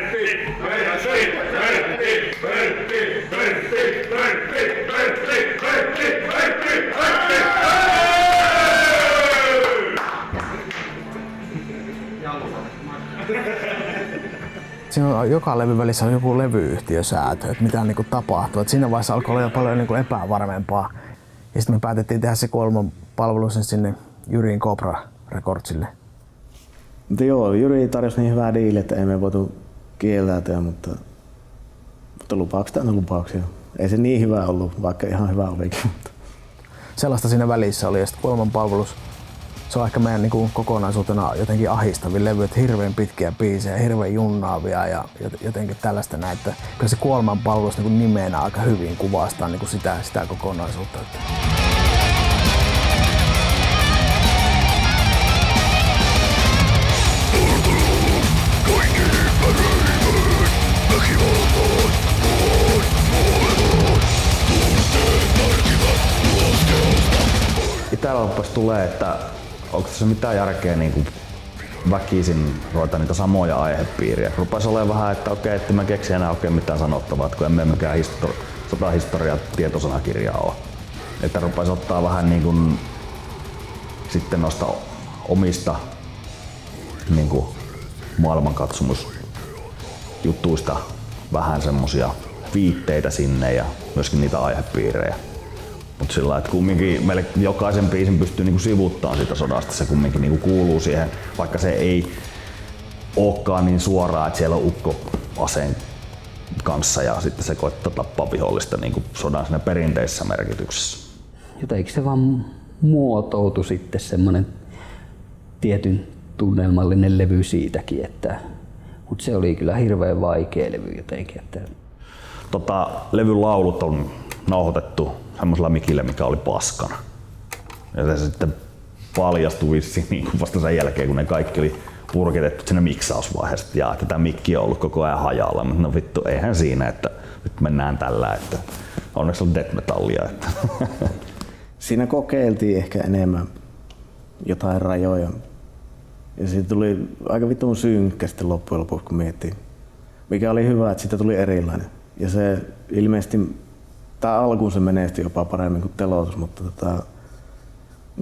Siinä on joka levyn välissä on joku levyyhtiösäätö, että mitä niinku tapahtuu. Et siinä vaiheessa alkoi olla jo paljon niinku epävarmempaa. Ja sitten me päätettiin tehdä se kolmon palvelus sinne Jyrin Cobra Recordsille. Mutta joo, Jyri tarjosi niin hyvää diiliä, että ei me voitu kieltäytyä, mutta lupaukset on lupauksia. Ei se niin hyvä ollut, vaikka ihan hyvä olikin. Sellaista siinä välissä oli ja sitten kolmon palvelus. Se on ehkä meidän niin kokonaisuutena jotenkin ahistavin levy, että hirveän pitkiä biisejä, hirveän junnaavia ja jotenkin tällaista näin, että kyllä se kuoleman palvelus niin nimenä aika hyvin kuvastaa niin sitä kokonaisuutta. itsellä rupesi tulee, että onko tässä mitään järkeä niin väkisin ruveta niitä samoja aihepiiriä. Rupesi olemaan vähän, että okei, että mä keksin enää oikein mitään sanottavaa, kun emme mikään sotahistoria tietosanakirjaa ole. Että rupesi ottaa vähän niin kuin sitten noista omista niin kuin maailmankatsomusjutuista vähän semmosia viitteitä sinne ja myöskin niitä aihepiirejä. Mutta sillä että kumminkin meille jokaisen biisin pystyy niinku sivuttamaan siitä sodasta, se kumminkin niinku kuuluu siihen, vaikka se ei olekaan niin suoraan, että siellä on ukko aseen kanssa ja sitten se koittaa tappaa vihollista niinku sodan siinä perinteisessä merkityksessä. Jotenkin se vaan muotoutui sitten semmoinen tietyn tunnelmallinen levy siitäkin, mutta se oli kyllä hirveän vaikea levy jotenkin. Että... Levyn laulut on nauhoitettu semmoisella mikillä, mikä oli paskana. Ja se sitten paljastui vissiin niin vasta sen jälkeen, kun ne kaikki oli purkitettu siinä miksausvaiheessa. Ja tätä mikkiä on ollut koko ajan hajalla, mutta no vittu, eihän siinä, että nyt mennään tällä, että onneksi on death metallia. Että. Siinä kokeiltiin ehkä enemmän jotain rajoja. Ja siitä tuli aika vitun synkkä sitten loppujen lopuksi, kun miettii. Mikä oli hyvä, että siitä tuli erilainen. Ja se ilmeisesti, alkuun se menestyi jopa paremmin kuin teloitus, mutta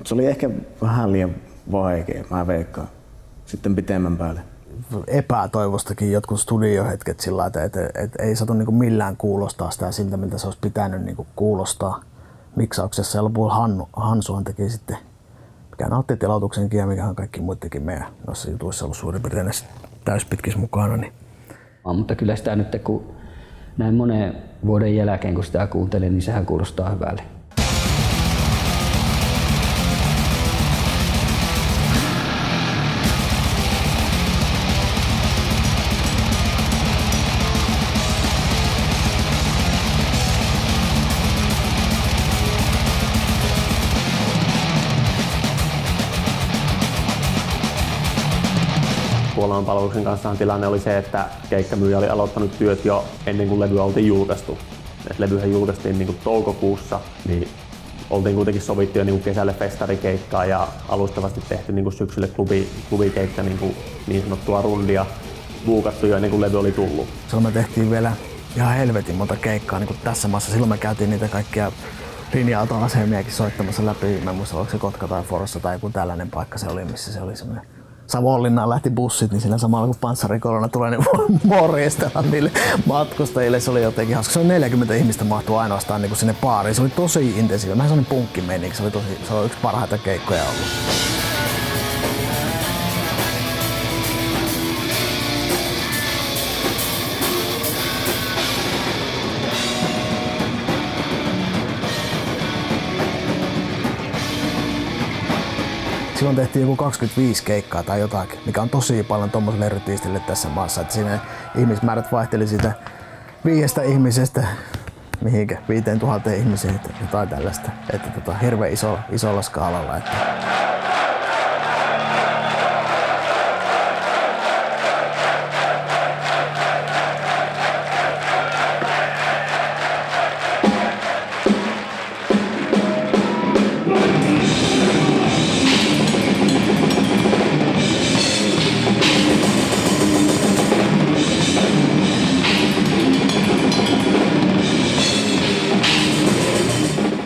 se oli ehkä vähän liian vaikea, mä veikkaan. Sitten pitemmän päälle. Epätoivostakin jotkut studiohetket sillä, että ei saatu niinku millään kuulostaa sitä siltä, miltä se olisi pitänyt niinku kuulostaa miksauksessa. Ja lopulla Hansuhan teki sitten, mikä nautti teloituksenkin ja mikä kaikki muitakin meidän noissa jutuissa ollut suurin piirtein täyspitkissä mukana. Niin. Mutta kyllä sitä nyt, kun näin monen vuoden jälkeen, kun sitä kuuntelin, niin sehän kuulostaa hyvälle. Kuoleman palveluksen kanssa tilanne oli se, että keikkamyyjä oli aloittanut työt jo ennen kuin levyä oltiin julkaistu. Et levyhän julkaistiin niin kuin toukokuussa, niin oltiin kuitenkin sovittu jo niin kuin kesälle festarikeikkaa ja alustavasti tehty niin kuin syksylle klubikeikka niin sanottua rundia, buukattu jo ennen kuin levy oli tullut. Silloin me tehtiin vielä ihan helvetin monta keikkaa niin kuin tässä maassa. Silloin me käytiin niitä kaikkia linja-auton asemiakin soittamassa läpi. Mä en muista, oliko se Kotka tai Forssa tai joku tällainen paikka se oli, missä se oli semmoinen. Savonlinnaan lähti bussit, niin sillä samalla kun panssarikorona tulee, niin morjestella niille matkustajille. Se oli jotenkin hauska. Se oli 40 ihmistä mahtuu ainoastaan niin kuin sinne baariin. Se oli tosi intensiivinen. Vähän sellainen punkkimeininki. Se oli yksi parhaita keikkoja ollut. Silloin tehtiin joku 25 keikkaa tai jotakin, mikä on tosi paljon tommoselle erytiistille tässä maassa. Että siinä ihmismäärät vaihteli siitä 5 ihmisestä mihinkä 5000 ihmiseen, jotain tällaista. Että hirveän isolla skaalalla. Että.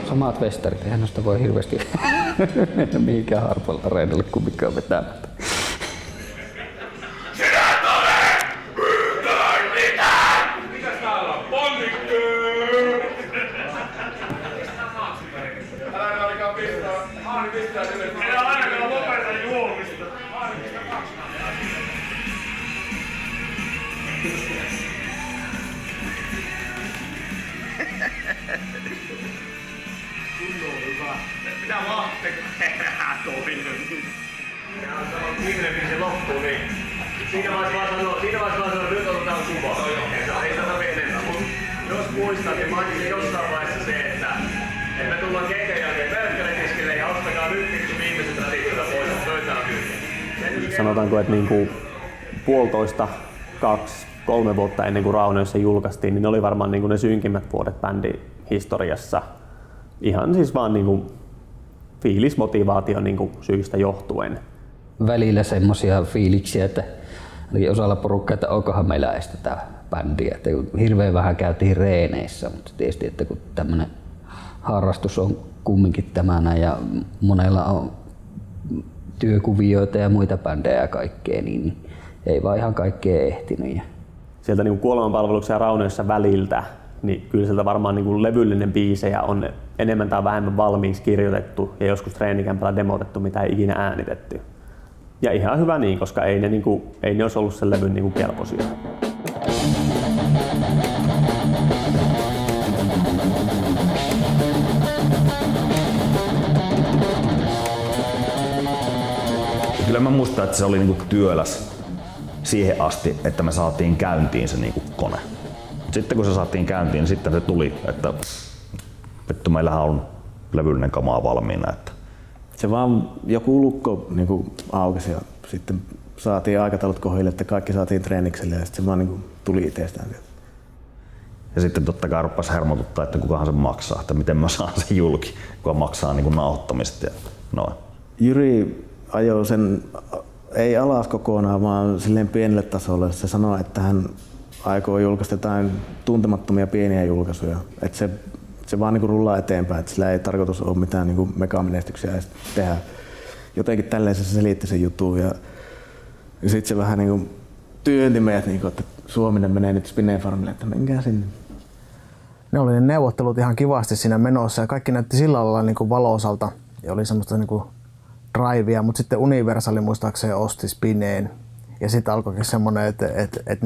Samat festarit, eihän noista voi hirveästi mennä mihinkään harpalla areenalle kumminkaan vetämättä. Mitä vaatte, kun herää toinen? Ja on saman viimeinen biisi loppuun, niin siinä vaiheessa vaan sanoo, että nyt otetaan kuvaa. Ei sitä tarvitse enemmän, mutta jos muistat, niin mainitsin jossain vaiheessa se, että me tullaan keikan jälkeen Pölkkäletiskille ja ottakaa nyt viimeiset radikkeita pois, että pöytä on tyhjä. Sanotaanko, että niinku 1,5, 2, 3 vuotta ennen kuin Raunioissa julkaistiin, niin ne oli varmaan niinku ne synkimmät vuodet bändin historiassa. Ihan siis vaan niinku fiilismotivaation niin syistä johtuen. Välillä semmoisia fiiliksiä, että osalla porukkaa, että onkohan meillä edes tätä bändiä. Että hirveän vähän käytiin reeneissä, mutta tietysti, että kun tämmöinen harrastus on kumminkin tämänä ja monella on työkuvioita ja muita bändejä ja kaikkea, niin ei vaan ihan kaikkea ehtinyt. Sieltä niin Kuolemanpalveluksen ja Raunioissa väliltä, niin kyllä sieltä varmaan niin levyllinen biisejä on enemmän tai vähemmän valmiiksi kirjoitettu ja joskus treenikämpällä demotettu, mitä ei ikinä äänitetty. Ja ihan hyvä niin, koska ei ne olisi ollut sen levyn kelpoisia. Kyllä mä muistan, että se oli niinku työläs siihen asti, että me saatiin käyntiin se niinku kone. Sitten kun se saatiin käyntiin, niin sitten se tuli, että vittu, meillähän on levyllinen kamaa valmiina. Että. Se vaan joku lukko niinku aukesi ja sitten saatiin aikataulut kohdille, että kaikki saatiin treenikselle ja sitten se vaan niinku tuli itsestään. Ja sitten totta kai rupesi hermotuttaa, että kukahan se maksaa, että miten mä saan sen julki, kun maksaa niinku nauhoittamista ja noin. Jyri ajoi sen ei alas kokonaan, vaan silleen pienelle tasolle. Se sanoi, että hän aikoo julkaista jotain tuntemattomia pieniä julkaisuja. Että se vaan niinku rullaa eteenpäin, että sillä ei tarkoitus ole mitään niinku megamenestyksiä edes tehdä. Jotenkin tälleen se selitti sen jutun ja sitten se vähän niinku työnti meidät, niinku, että Suominen menee nyt Spinefarmille, että menkää sinne. Ne oli ne neuvottelut ihan kivasti siinä menossa ja kaikki näytti sillä lailla niinku valoisalta ja oli semmoista niinku drivea, mutta sitten Universal muistaakseni osti Spineen ja sitten alkoikin semmoinen, että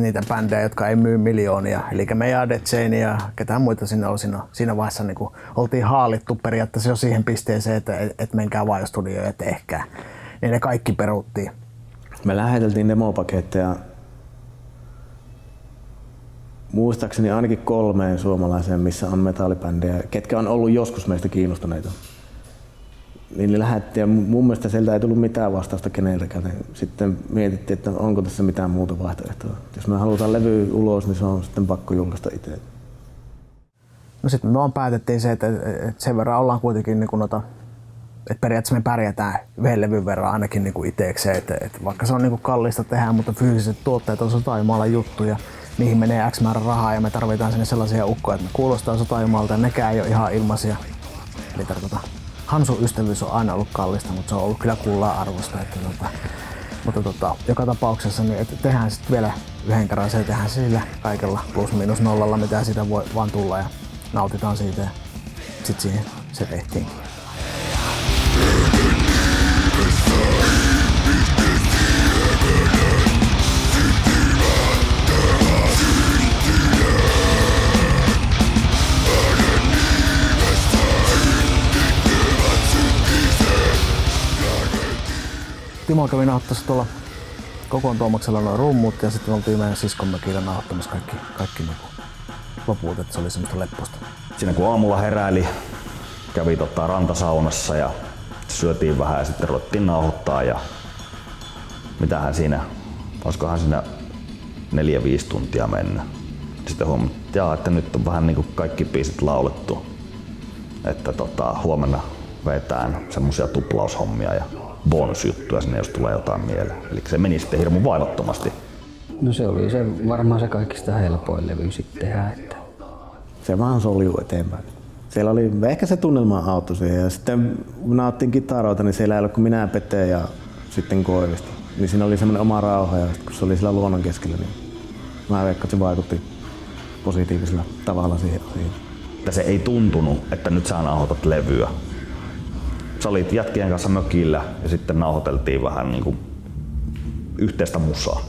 niitä bändejä, jotka ei myy miljoonia, eli meidän Dead Chain ja ketään muita sinne oli siinä vaiheessa niinku oltiin haalittu periaatteessa jo siihen pisteeseen, että menkää vaan studioon ja tehkää. Niin ne kaikki peruttiin. Me läheteltiin demopaketteja muistaakseni ainakin 3 suomalaiseen, missä on metallibändejä, ketkä on ollut joskus meistä kiinnostuneita. Niin lähdettiin ja mun mielestä sieltä ei tullut mitään vastausta keneltäkään. Sitten mietittiin, että onko tässä mitään muuta vaihtoehtoa. Jos me halutaan levy ulos, niin se on sitten pakko julkaista itse. No sitten me vaan päätettiin se, että sen verran ollaan kuitenkin niin että periaatteessa me pärjätään yhden levyn verran ainakin niin itsekseen. Että vaikka se on niin kallista tehdä, mutta fyysiset tuotteet on Sotajumalan juttuja. Niihin menee X määrä rahaa ja me tarvitaan sinne sellaisia ukkoja, että ne kuulostaa Sotajumalalta ja nekään ei ole ihan ilmaisia. Eli tarkoitan. Hansun ystävyys on aina ollut kallista, mutta se on ollut kyllä kullaa arvosta. Mutta joka tapauksessa niin että tehdään sitten vielä yhden kerran se, tehdään sillä kaikella plus miinus nollalla, mitä siitä voi vaan tulla ja nautitaan siitä ja sitten siihen se tehtiin. Timo kävi nauhoittamassa tuolla Kokon Tuomaksella noin rummut ja sitten oltiin meidän siskon mökillä nauhoittamassa kaikki loput, että se oli semmoista lepposta. Siinä kun aamulla heräili, kävi rantasaunassa ja syötiin vähän ja sitten ruvettiin nauhoittaa ja mitähän siinä, olisikohan siinä 4-5 tuntia mennyt. Sitten huomattiin, että nyt on vähän niin kuin kaikki biisit laulettu, että huomenna vetään semmosia tuplaushommia ja bonusjuttuja sinne, jos tulee jotain mieleen. Eli se meni sitten hirmu vaivattomasti. No se oli varmaan se kaikista helpoin levy sitten tehdä. Että. Se vaan soljuu eteenpäin. Siellä oli ehkä se tunnelma auttoi siihen ja sitten kun nauttiin kitaroita, niin siellä ei ollut kuin minä ja Pete ja sitten Koivisto. Niin siinä oli semmoinen oma rauha ja kun se oli siellä luonnon keskellä, niin mä veikkaan, että se vaikutti positiivisella tavalla siihen. Että se ei tuntunut, että nyt sä nauhoitat levyä. Sä olit jätkien kanssa mökillä ja sitten nauhoiteltiin vähän niin kuin yhteistä musaa.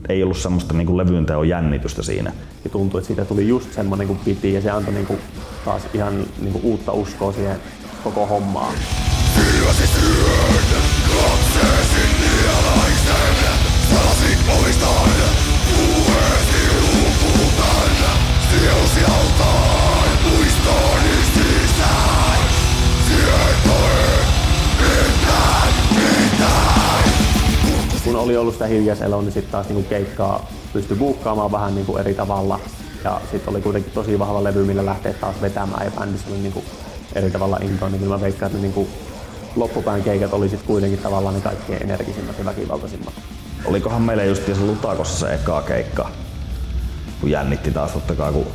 Ei ollut semmoista niin kuin levyynteon jännitystä siinä. Ja tuntui, että siitä tuli just semmoinen kuin piti ja se antoi niin kuin taas ihan niin kuin uutta uskoa siihen koko hommaan. Kun oli ollut sitä hiljaiseloa, niin sitten taas niinku keikkaa pystyi buukkaamaan vähän niinku eri tavalla. Ja sitten oli kuitenkin tosi vahva levy, millä lähtee taas vetämään ja bändissä oli niinku eri tavalla intoa. Niin kyllä mä veikkaan, että ne niinku loppupään keikat oli sitten kuitenkin tavallaan ne kaikkein energisimmät ja väkivaltaisimmat. Olikohan meillä just se Lutakossa se eka keikka, kun jännitti taas totta kai kun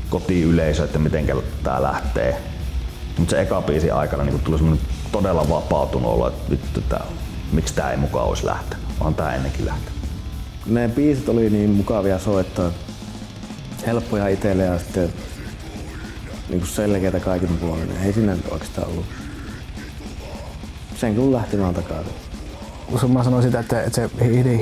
kotiyleisö, että miten tää lähtee. Mutta se eka biisin aikana niin tuli semmoinen todella vapautunut olo, että vittu, miksi tää ei mukaan olisi lähtenyt, vaan tää ennenkin lähtenyt. Ne biisit oli niin mukavia soittaa, helppoja itselle ja sitten niin selkeitä kaikin puolin. Ei siinä oikeastaan ollut. Sen kun lähti vaan takaisin. Kun mä sanoin sitä, että se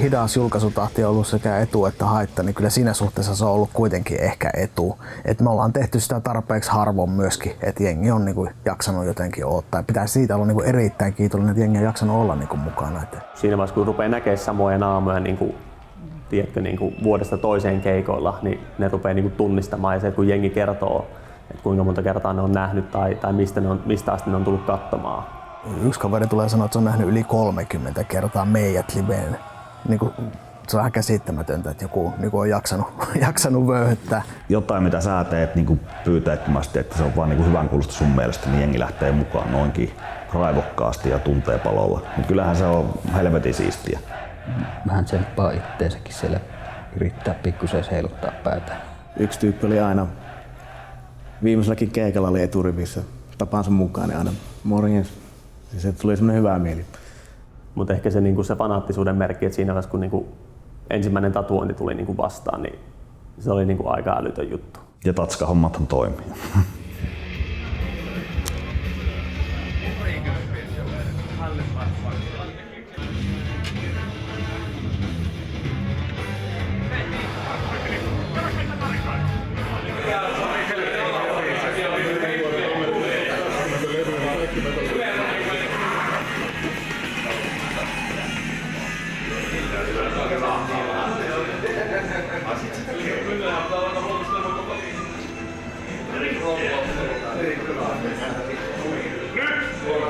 hidas julkaisutahti on ollut sekä etu että haitta, niin kyllä siinä suhteessa se on ollut kuitenkin ehkä etu. Et me ollaan tehty sitä tarpeeksi harvoin myöskin, että jengi on niinku jaksanut jotenkin odottaa. Pitäisi siitä olla niinku erittäin kiitollinen, että jengi on jaksanut olla niinku mukana. Siinä vaiheessa kun rupeaa näkemään samoja naamoja niinku, tiedätkö, niinku vuodesta toiseen keikoilla, niin ne rupeaa niinku tunnistamaan. Ja se, että kun jengi kertoo, että kuinka monta kertaa ne on nähnyt tai mistä asti ne on tullut katsomaan. Yksi kaveri tulee sanoa, että se on nähnyt yli 30 kertaa meidät liveen. Niin se on vähän käsittämätöntä, että joku niin on jaksanut vöyhyttää. Jotain mitä sä teet niin pyyteettömästi, että se on vaan niin hyvän kuulosta sun mielestä, niin jengi lähtee mukaan noinkin raivokkaasti ja tuntee palolla. Mutta kyllähän se on helvetin siistiä. Vähän tsemppaa itteensäkin siellä, yrittää pikkusen heiluttaa päätä. Yksi tyyppi oli aina, viimeiselläkin keikalla oli eturivissä tapansa mukaan, niin aina morjens. Ja se tuli semmoinen hyvä mieli. Mutta ehkä se, niinku se fanaattisuuden merkki, että siinä vaiheessa kun niinku ensimmäinen tatuointi tuli niinku vastaan, niin se oli niinku aika älytön juttu. Ja tatskahommathan toimii.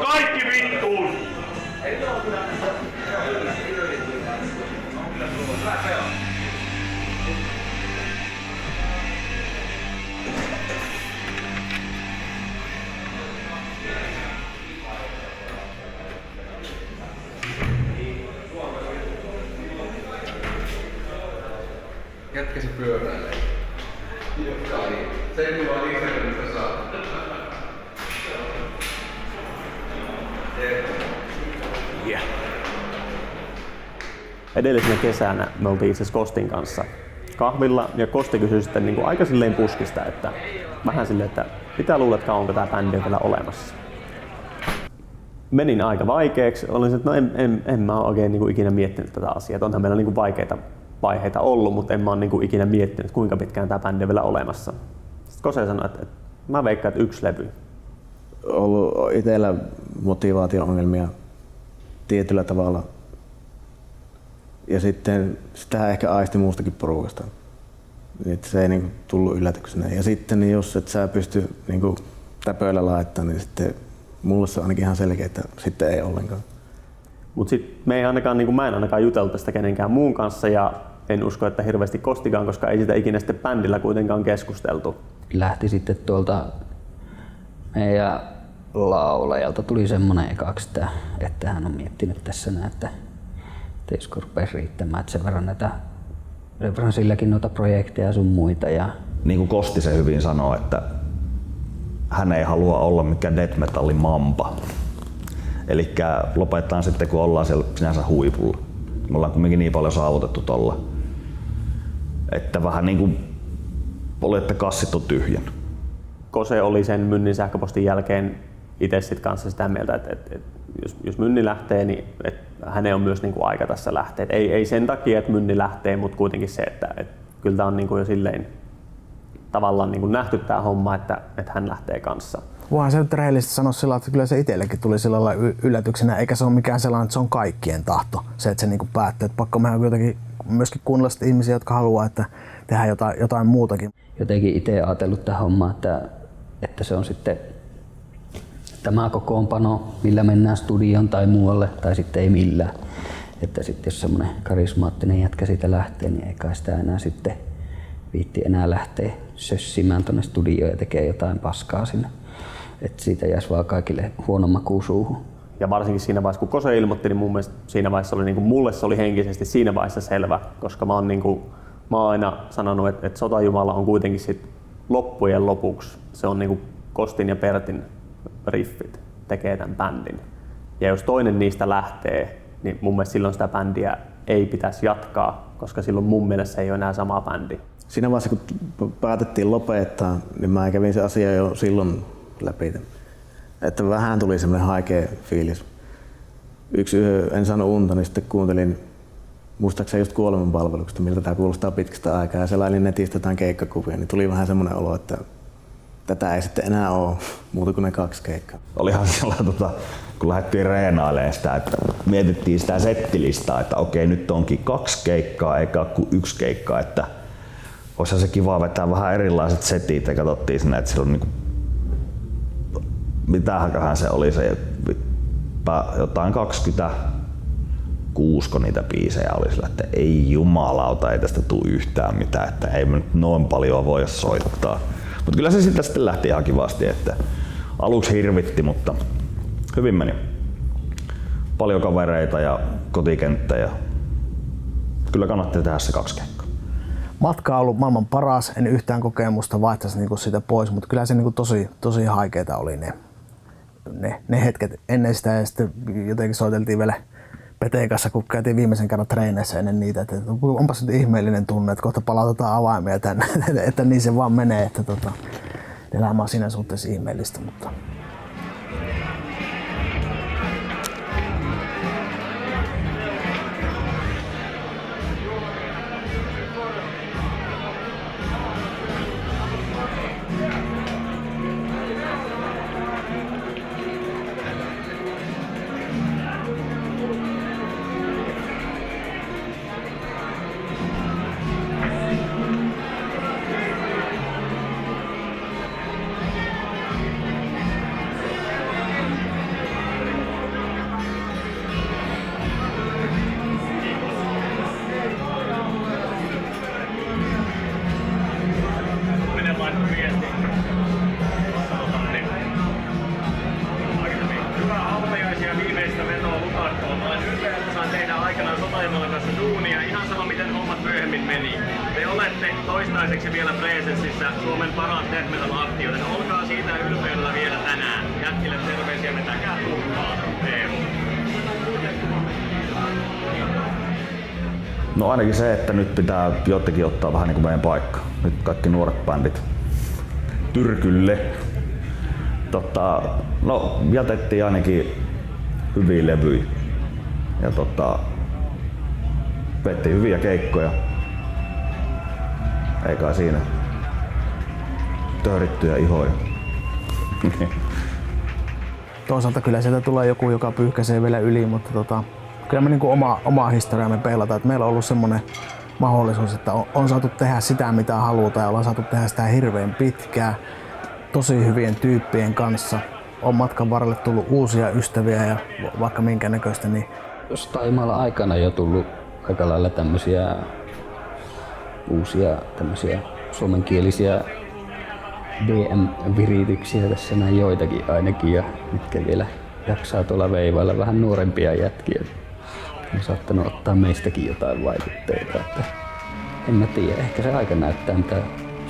Kaikki vittuun! Jätkä se pyöräilee. Se ei vaan itse, mitä saa. Yeah. Edellisenä kesänä me oltiin itse asiassa Kostin kanssa kahvilla ja Kosti kysyi sitten niin kuin aika silleen puskista, että vähän silleen, että mitä luuletkaan, onko tää bändi vielä olemassa. Menin aika vaikeaksi, olin että no en mä ole oikein niin kuin ikinä miettinyt tätä asiaa, onhan meillä niin kuin vaikeita vaiheita ollut, mutta en mä ole niin kuin ikinä miettinyt, kuinka pitkään tää bändi on vielä olemassa. Sitten Kose sanoi, että mä veikkaan, että yksi levy. Ollut itsellä motivaatio-ongelmia tietyllä tavalla. Ja sitten sitä ehkä aisti muustakin porukasta. Että se ei niinku tullut yllätyksenä. Ja sitten niin jos et sä pysty niinku täpöillä laittamaan, niin sitten mulle se on ainakin ihan selkeä, että sitten ei ollenkaan. Mut sit mä en ainakaan jutellut tästä kenenkään muun kanssa ja en usko, että hirveästi Kostikaan, koska ei sitä ikinä sitten bändillä kuitenkaan keskusteltu. Lähti sitten tuolta meidän laulajalta tuli semmonen ekaksi, että hän on miettinyt tässä näin, että teisikö rupesi riittämään, että sen verran silläkin noita projekteja sun muita. Ja niin kuin Kosti se hyvin sanoo, että hän ei halua olla mikään death metallin mampa. Elikkä lopetetaan sitten, kun ollaan siellä sinänsä huipulla. Me ollaan kumminkin niin paljon saavutettu tolla, että vähän niin kuin olette kassit on tyhjän. Kose oli sen Mynnin sähköpostin jälkeen itse sit kanssa sitä mieltä, että jos Mynni lähtee, niin hänen on myös niinku aika tässä lähteä. Ei sen takia, että Mynni lähtee, mutta kuitenkin se, että kyllä tämä on niinku jo silleen tavallaan niinku nähty tämä homma, että hän lähtee kanssa. Voihan se nyt rehellisesti sanoa sillä, että kyllä se itsellekin tuli sillä lailla yllätyksenä, eikä se ole mikään sellainen, että se on kaikkien tahto, se, että se niinku päättää. Että pakko mehän jotenkin myöskin kuunnella ihmisiä, jotka haluaa, että tehdään jotain muutakin. Jotenkin itse ajatellut tähän hommaan, että se on sitten tämä kokoonpano, millä mennään studioon tai muualle, tai sitten ei millään. Että sitten jos semmoinen karismaattinen jätkä siitä lähtee, niin ei kai sitä enää sitten viitti enää lähteä sössimään tuonne studioon ja tekee jotain paskaa sinne. että siitä jäisi vaan kaikille huono maku suuhun. Ja varsinkin siinä vaiheessa, kun Kose ilmoitti, niin mun mielestä siinä vaiheessa oli, niin kuin mulle se oli henkisesti siinä vaiheessa selvä, koska mä oon aina sanonut, että Sotajumala on kuitenkin sit loppujen lopuksi, se on niin kuin Kostin ja Pertin riffit tekee tämän bändin. Ja jos toinen niistä lähtee, niin mun mielestä silloin sitä bändiä ei pitäisi jatkaa, koska silloin mun mielestä se ei ole enää sama bändi. Siinä vaiheessa, kun päätettiin lopettaa, niin mä kävin se asia jo silloin läpi. Että vähän tuli semmoinen haikea fiilis. Yksi yö en saanut unta, niin sitten kuuntelin muistaakseni just Kuolemanpalveluksesta, miltä tää kuulostaa pitkästä aikaa. Ja selailin netistä jotain keikkakuvia, niin tuli vähän semmoinen olo, että tätä ei sitten enää ole muuta kuin ne 2 keikkaa. Olihan sellainen, kun lähdettiin reenailemaan sitä, että mietittiin sitä settilistaa, että okei, nyt onkin 2 keikkaa eikä ole kuin 1 keikka, että olisihan se kiva vetää vähän erilaiset setit ja katsottiin sinne, että silloin niinku, mitähän se oli se, jotain 26 niitä biisejä oli sillä, että ei jumalauta, ei tästä tule yhtään mitään, että ei me nyt noin paljon voi soittaa. Mutta kyllä se sitten lähti ihan kivasti, että aluksi hirvitti, mutta hyvin meni. Paljon kavereita ja kotikenttä ja kyllä kannatti tehdä se 2 keikkaa. Matka on ollut maailman paras, en yhtään kokemusta vaihtaisi niinku siitä pois, mutta kyllä se niinku tosi haikeita oli ne hetket ennen sitä ja sitten jotenkin soiteltiin vielä Peten kanssa, kun käytiin viimeisen kerran treeneissä ennen niitä, että onpas nyt ihmeellinen tunne, että kohta palautetaan avaimia tänne, että niin se vaan menee, että elämä on siinä suhteessa ihmeellistä. Mutta toistaiseksi vielä Presenssissä Suomen parhaat death metal-akti, joten olkaa siitä ylpeydellä vielä tänään. Jätkille terveisiä, vetäkää turpaa. No ainakin se, että nyt pitää jotenkin ottaa vähän niin kuin meidän paikka. Nyt kaikki nuoret bändit tyrkylle. No jätettiin ainakin hyviä levyjä. Ja vettiin hyviä keikkoja. Eikä siinä töhrittyjä ihoja. Toisaalta kyllä sieltä tulee joku, joka pyyhkäisee vielä yli, mutta kyllä me niinku omaa historiaamme peilataan. Että meillä on ollut semmoinen mahdollisuus, että on saatu tehdä sitä mitä halutaan ja ollaan saatu tehdä sitä hirveän pitkään tosi hyvien tyyppien kanssa. On matkan varrelle tullut uusia ystäviä ja vaikka minkä näköistä. Niin Sotajumala aikana jo tullut aika lailla tämmöisiä uusia tämmöisiä suomenkielisiä DM-virityksiä tässä näin joitakin ainakin ja mitkä vielä jaksaa tuolla veivailla vähän nuorempia jätkiä. On saattanut ottaa meistäkin jotain vaikutteita. Että en mä tiedä, ehkä se aika näyttää mitä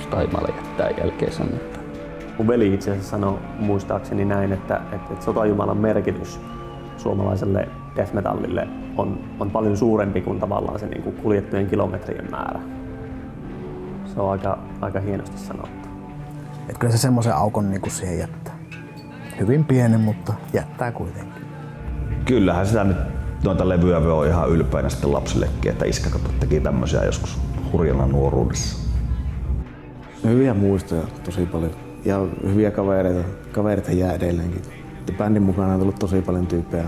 Sotajumala jättää jälkeensä. Mun veli itse asiassa sanoi muistaakseni näin, että Sotajumalan merkitys suomalaiselle death metallille on paljon suurempi kuin tavallaan se niin kuin kuljettujen kilometrien määrä. Se on aika hienosti sanottu. Et kyllä se semmoisen aukon niin kuin siihen jättää. Hyvin pienen, mutta jättää kuitenkin. Kyllähän sitä nyt noita levyjä voi ihan ylpeänä sitten lapsillekin, että iskä teki tämmöisiä joskus hurjana nuoruudessa. Hyviä muistoja tosi paljon ja hyviä kavereita. Kavereita jää edelleenkin. Bändin mukana on tullut tosi paljon tyyppejä,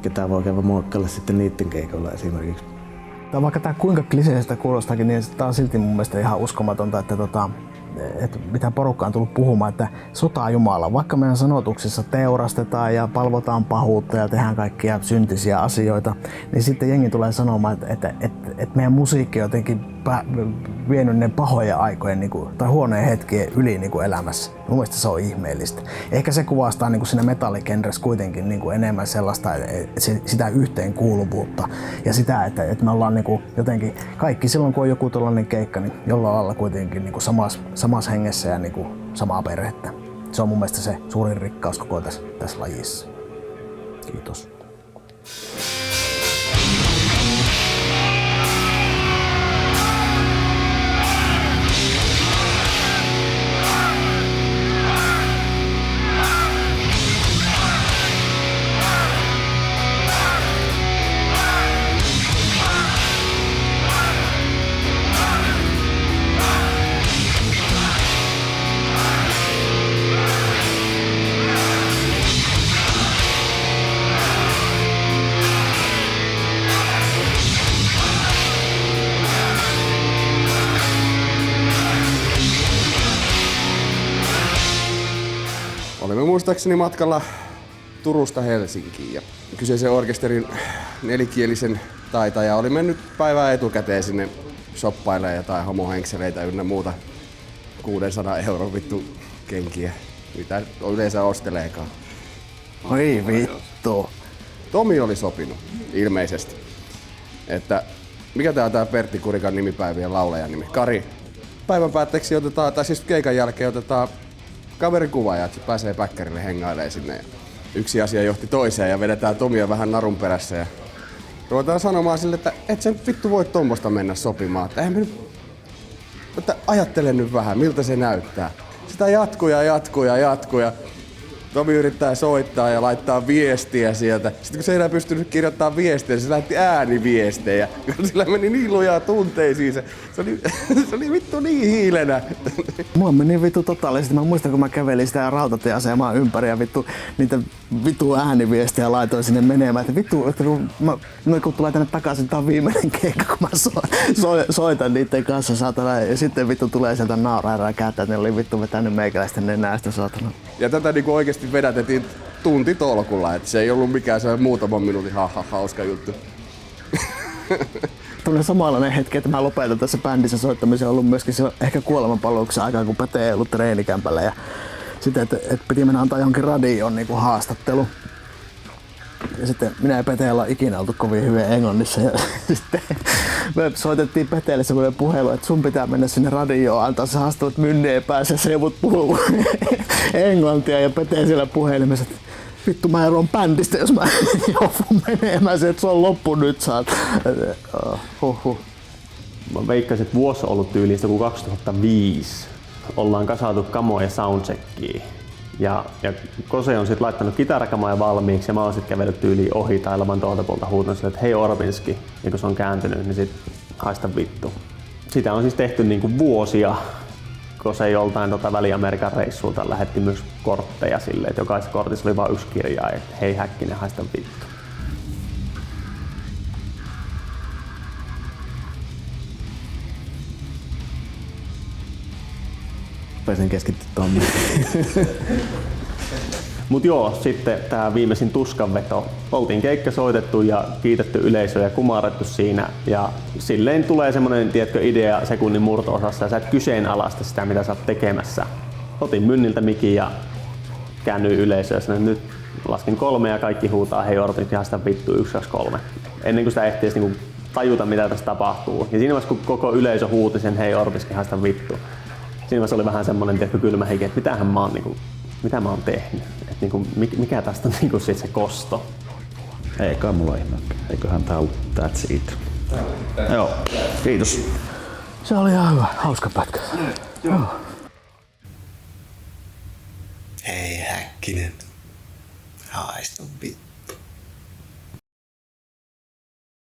ketä voi käydä muokkailla sitten niiden keikoilla esimerkiksi. Vaikka tää kuinka kliseistä kuulostakin, niin tää on silti mun mielestä ihan uskomatonta, että mitä porukka on tullut puhumaan, että Sotajumala, vaikka meidän sanotuksissa teurastetaan ja palvotaan pahuutta ja tehdään kaikkia syntisiä asioita, niin sitten jengi tulee sanomaan, että meidän musiikki on jotenkin vienyt ne pahojen aikojen niinku, tai huonojen hetkien yli niinku elämässä. Mun mielestä se on ihmeellistä. Ehkä se kuvastaa niinku siinä metalligenressä kuitenkin niinku enemmän sellaista sitä yhteenkuuluvuutta ja sitä, että me ollaan niinku jotenkin kaikki silloin kun on joku tällainen keikka, niin jollain lailla kuitenkin niinku samassa hengessä ja niinku samaa perhettä. Se on mun mielestä se suurin rikkaus koko tässä lajissa. Kiitos. Olemme muistaakseni matkalla Turusta Helsinkiin ja kyseisen orkesterin nelikielisen taitaja oli mennyt päivää etukäteen sinne shoppailemaan jotain homohenkseleitä ynnä muuta 600 € vittu kenkiä, mitä yleensä osteleekaan. Oi vittu. Tomi oli sopinut, ilmeisesti. Että mikä tää on tää Pertti Kurikan nimipäivien laulajan nimi? Kari. Päivän päätteeksi otetaan, tai siis keikan jälkeen otetaan kaverikuva ja pääsee päkkärille hengailemaan sinne. Yksi asia johti toiseen ja vedetään Tomia vähän narun perässä ja ruvetaan sanomaan sille, että et sen vittu voi tommosta mennä sopimaan. Että ajattele nyt vähän, miltä se näyttää. Sitä jatkuu ja Tomi yrittää soittaa ja laittaa viestiä sieltä. Sitten kun se ei enää pystynyt kirjoittamaan viestiä, se lähetti ääniviestejä. Sillä meni niin lujaa tunteisiin. Se oli vittu niin hiilenä. Mulla meni vittu totaalisesti. Mä muistan, kun mä kävelin sitä rautatieasemaa ympäri ja vittu niitä vittu ääniviestejä laitoin sinne menemään. Että vittu, että kun tulee tänne takaisin, tää on viimeinen keikka, kun mä soitan niiden kanssa, saatana. Ja sitten vittu tulee sieltä nauraeraa käyttää, että ne oli vittu vetänyt meikäläisten nenästä, saatana. Ja tätä niinku oikeesti vedätettiin tuntitolkulla, että se ei ollut mikään se muutaman minuutin hauska juttu. Tulee samanlainen hetki, että mä lopetan tässä bändissä soittamisen. On ollut myöskin se ehkä kuolemanpalveluksen aikaa, kun Pete ei ollut treenikämpällä. Ja sitten, että piti mennä antaa johonkin radioon niin kuin haastattelu. Ja sitten minä ja Pete ollaan ikinä oltu kovin hyvin englannissa. Ja sitten me soitettiin Peteelle semmoinen puhelu, että sun pitää mennä sinne radioon, antaa se haastattelu, että Mynni ei pääse, se joudut puhuu englantia. Ja Pete siellä puhelimessa, että vittu mä eroon bändistä, jos mä joudun menemään se, että se on loppu nyt saat. Mä veikkasin, että vuosi on ollut tyyliin kuin 2005. Ollaan kasaatu kamoja soundcheckiin. Ja Kose on sitten laittanut kitarakamoja valmiiksi ja mä oon sitten kävellyt tyyliin ohi tai ilman tuolta puolta huutanut sille, että hei Orbinski, ja kun se on kääntynyt, niin sit haista vittu. Sitä on siis tehty niinku vuosia. Kose joltain Väli-Amerikan reissulta lähetti myös kortteja silleen, että jokaisessa kortissa oli vain yksi kirja, että hei Häkkinen, haista vittu. Pääsen keskittyä tuonne. Mut joo, sitten tää viimeisin tuskanveto. Oltiin keikka soitettu ja kiitetty yleisö ja kumarrettu siinä. Ja silleen tulee semmonen, tiedätkö, idea sekunnin murto-osassa ja sä et kyseenalaista sitä, mitä sä oot tekemässä. Otin Mynniltä mikin ja käännyin yleisöön ja sanoin, nyt lasken 3 ja kaikki huutaa, hei Orpinski, haista vittu, 1, 2, 3. Ennen kuin sitä ehtii niinku tajuta, mitä tässä tapahtuu. Ja siinä vaiheessa, kun koko yleisö huuti sen, hei Orpinski, haista vittu. Siinä vaiheessa oli vähän semmonen, tiedätkö, kylmä henki, että mitä mä oon tehnyt. Et niinku, mikä tästä on niinku sit se kosto? Ei kai mulla ihme. Eiköhän tää ollut that's it. Joo, kiitos. Se oli ihan hyvä, hauska pätkä. Joo. Hei Häkkinen, haistu vittu.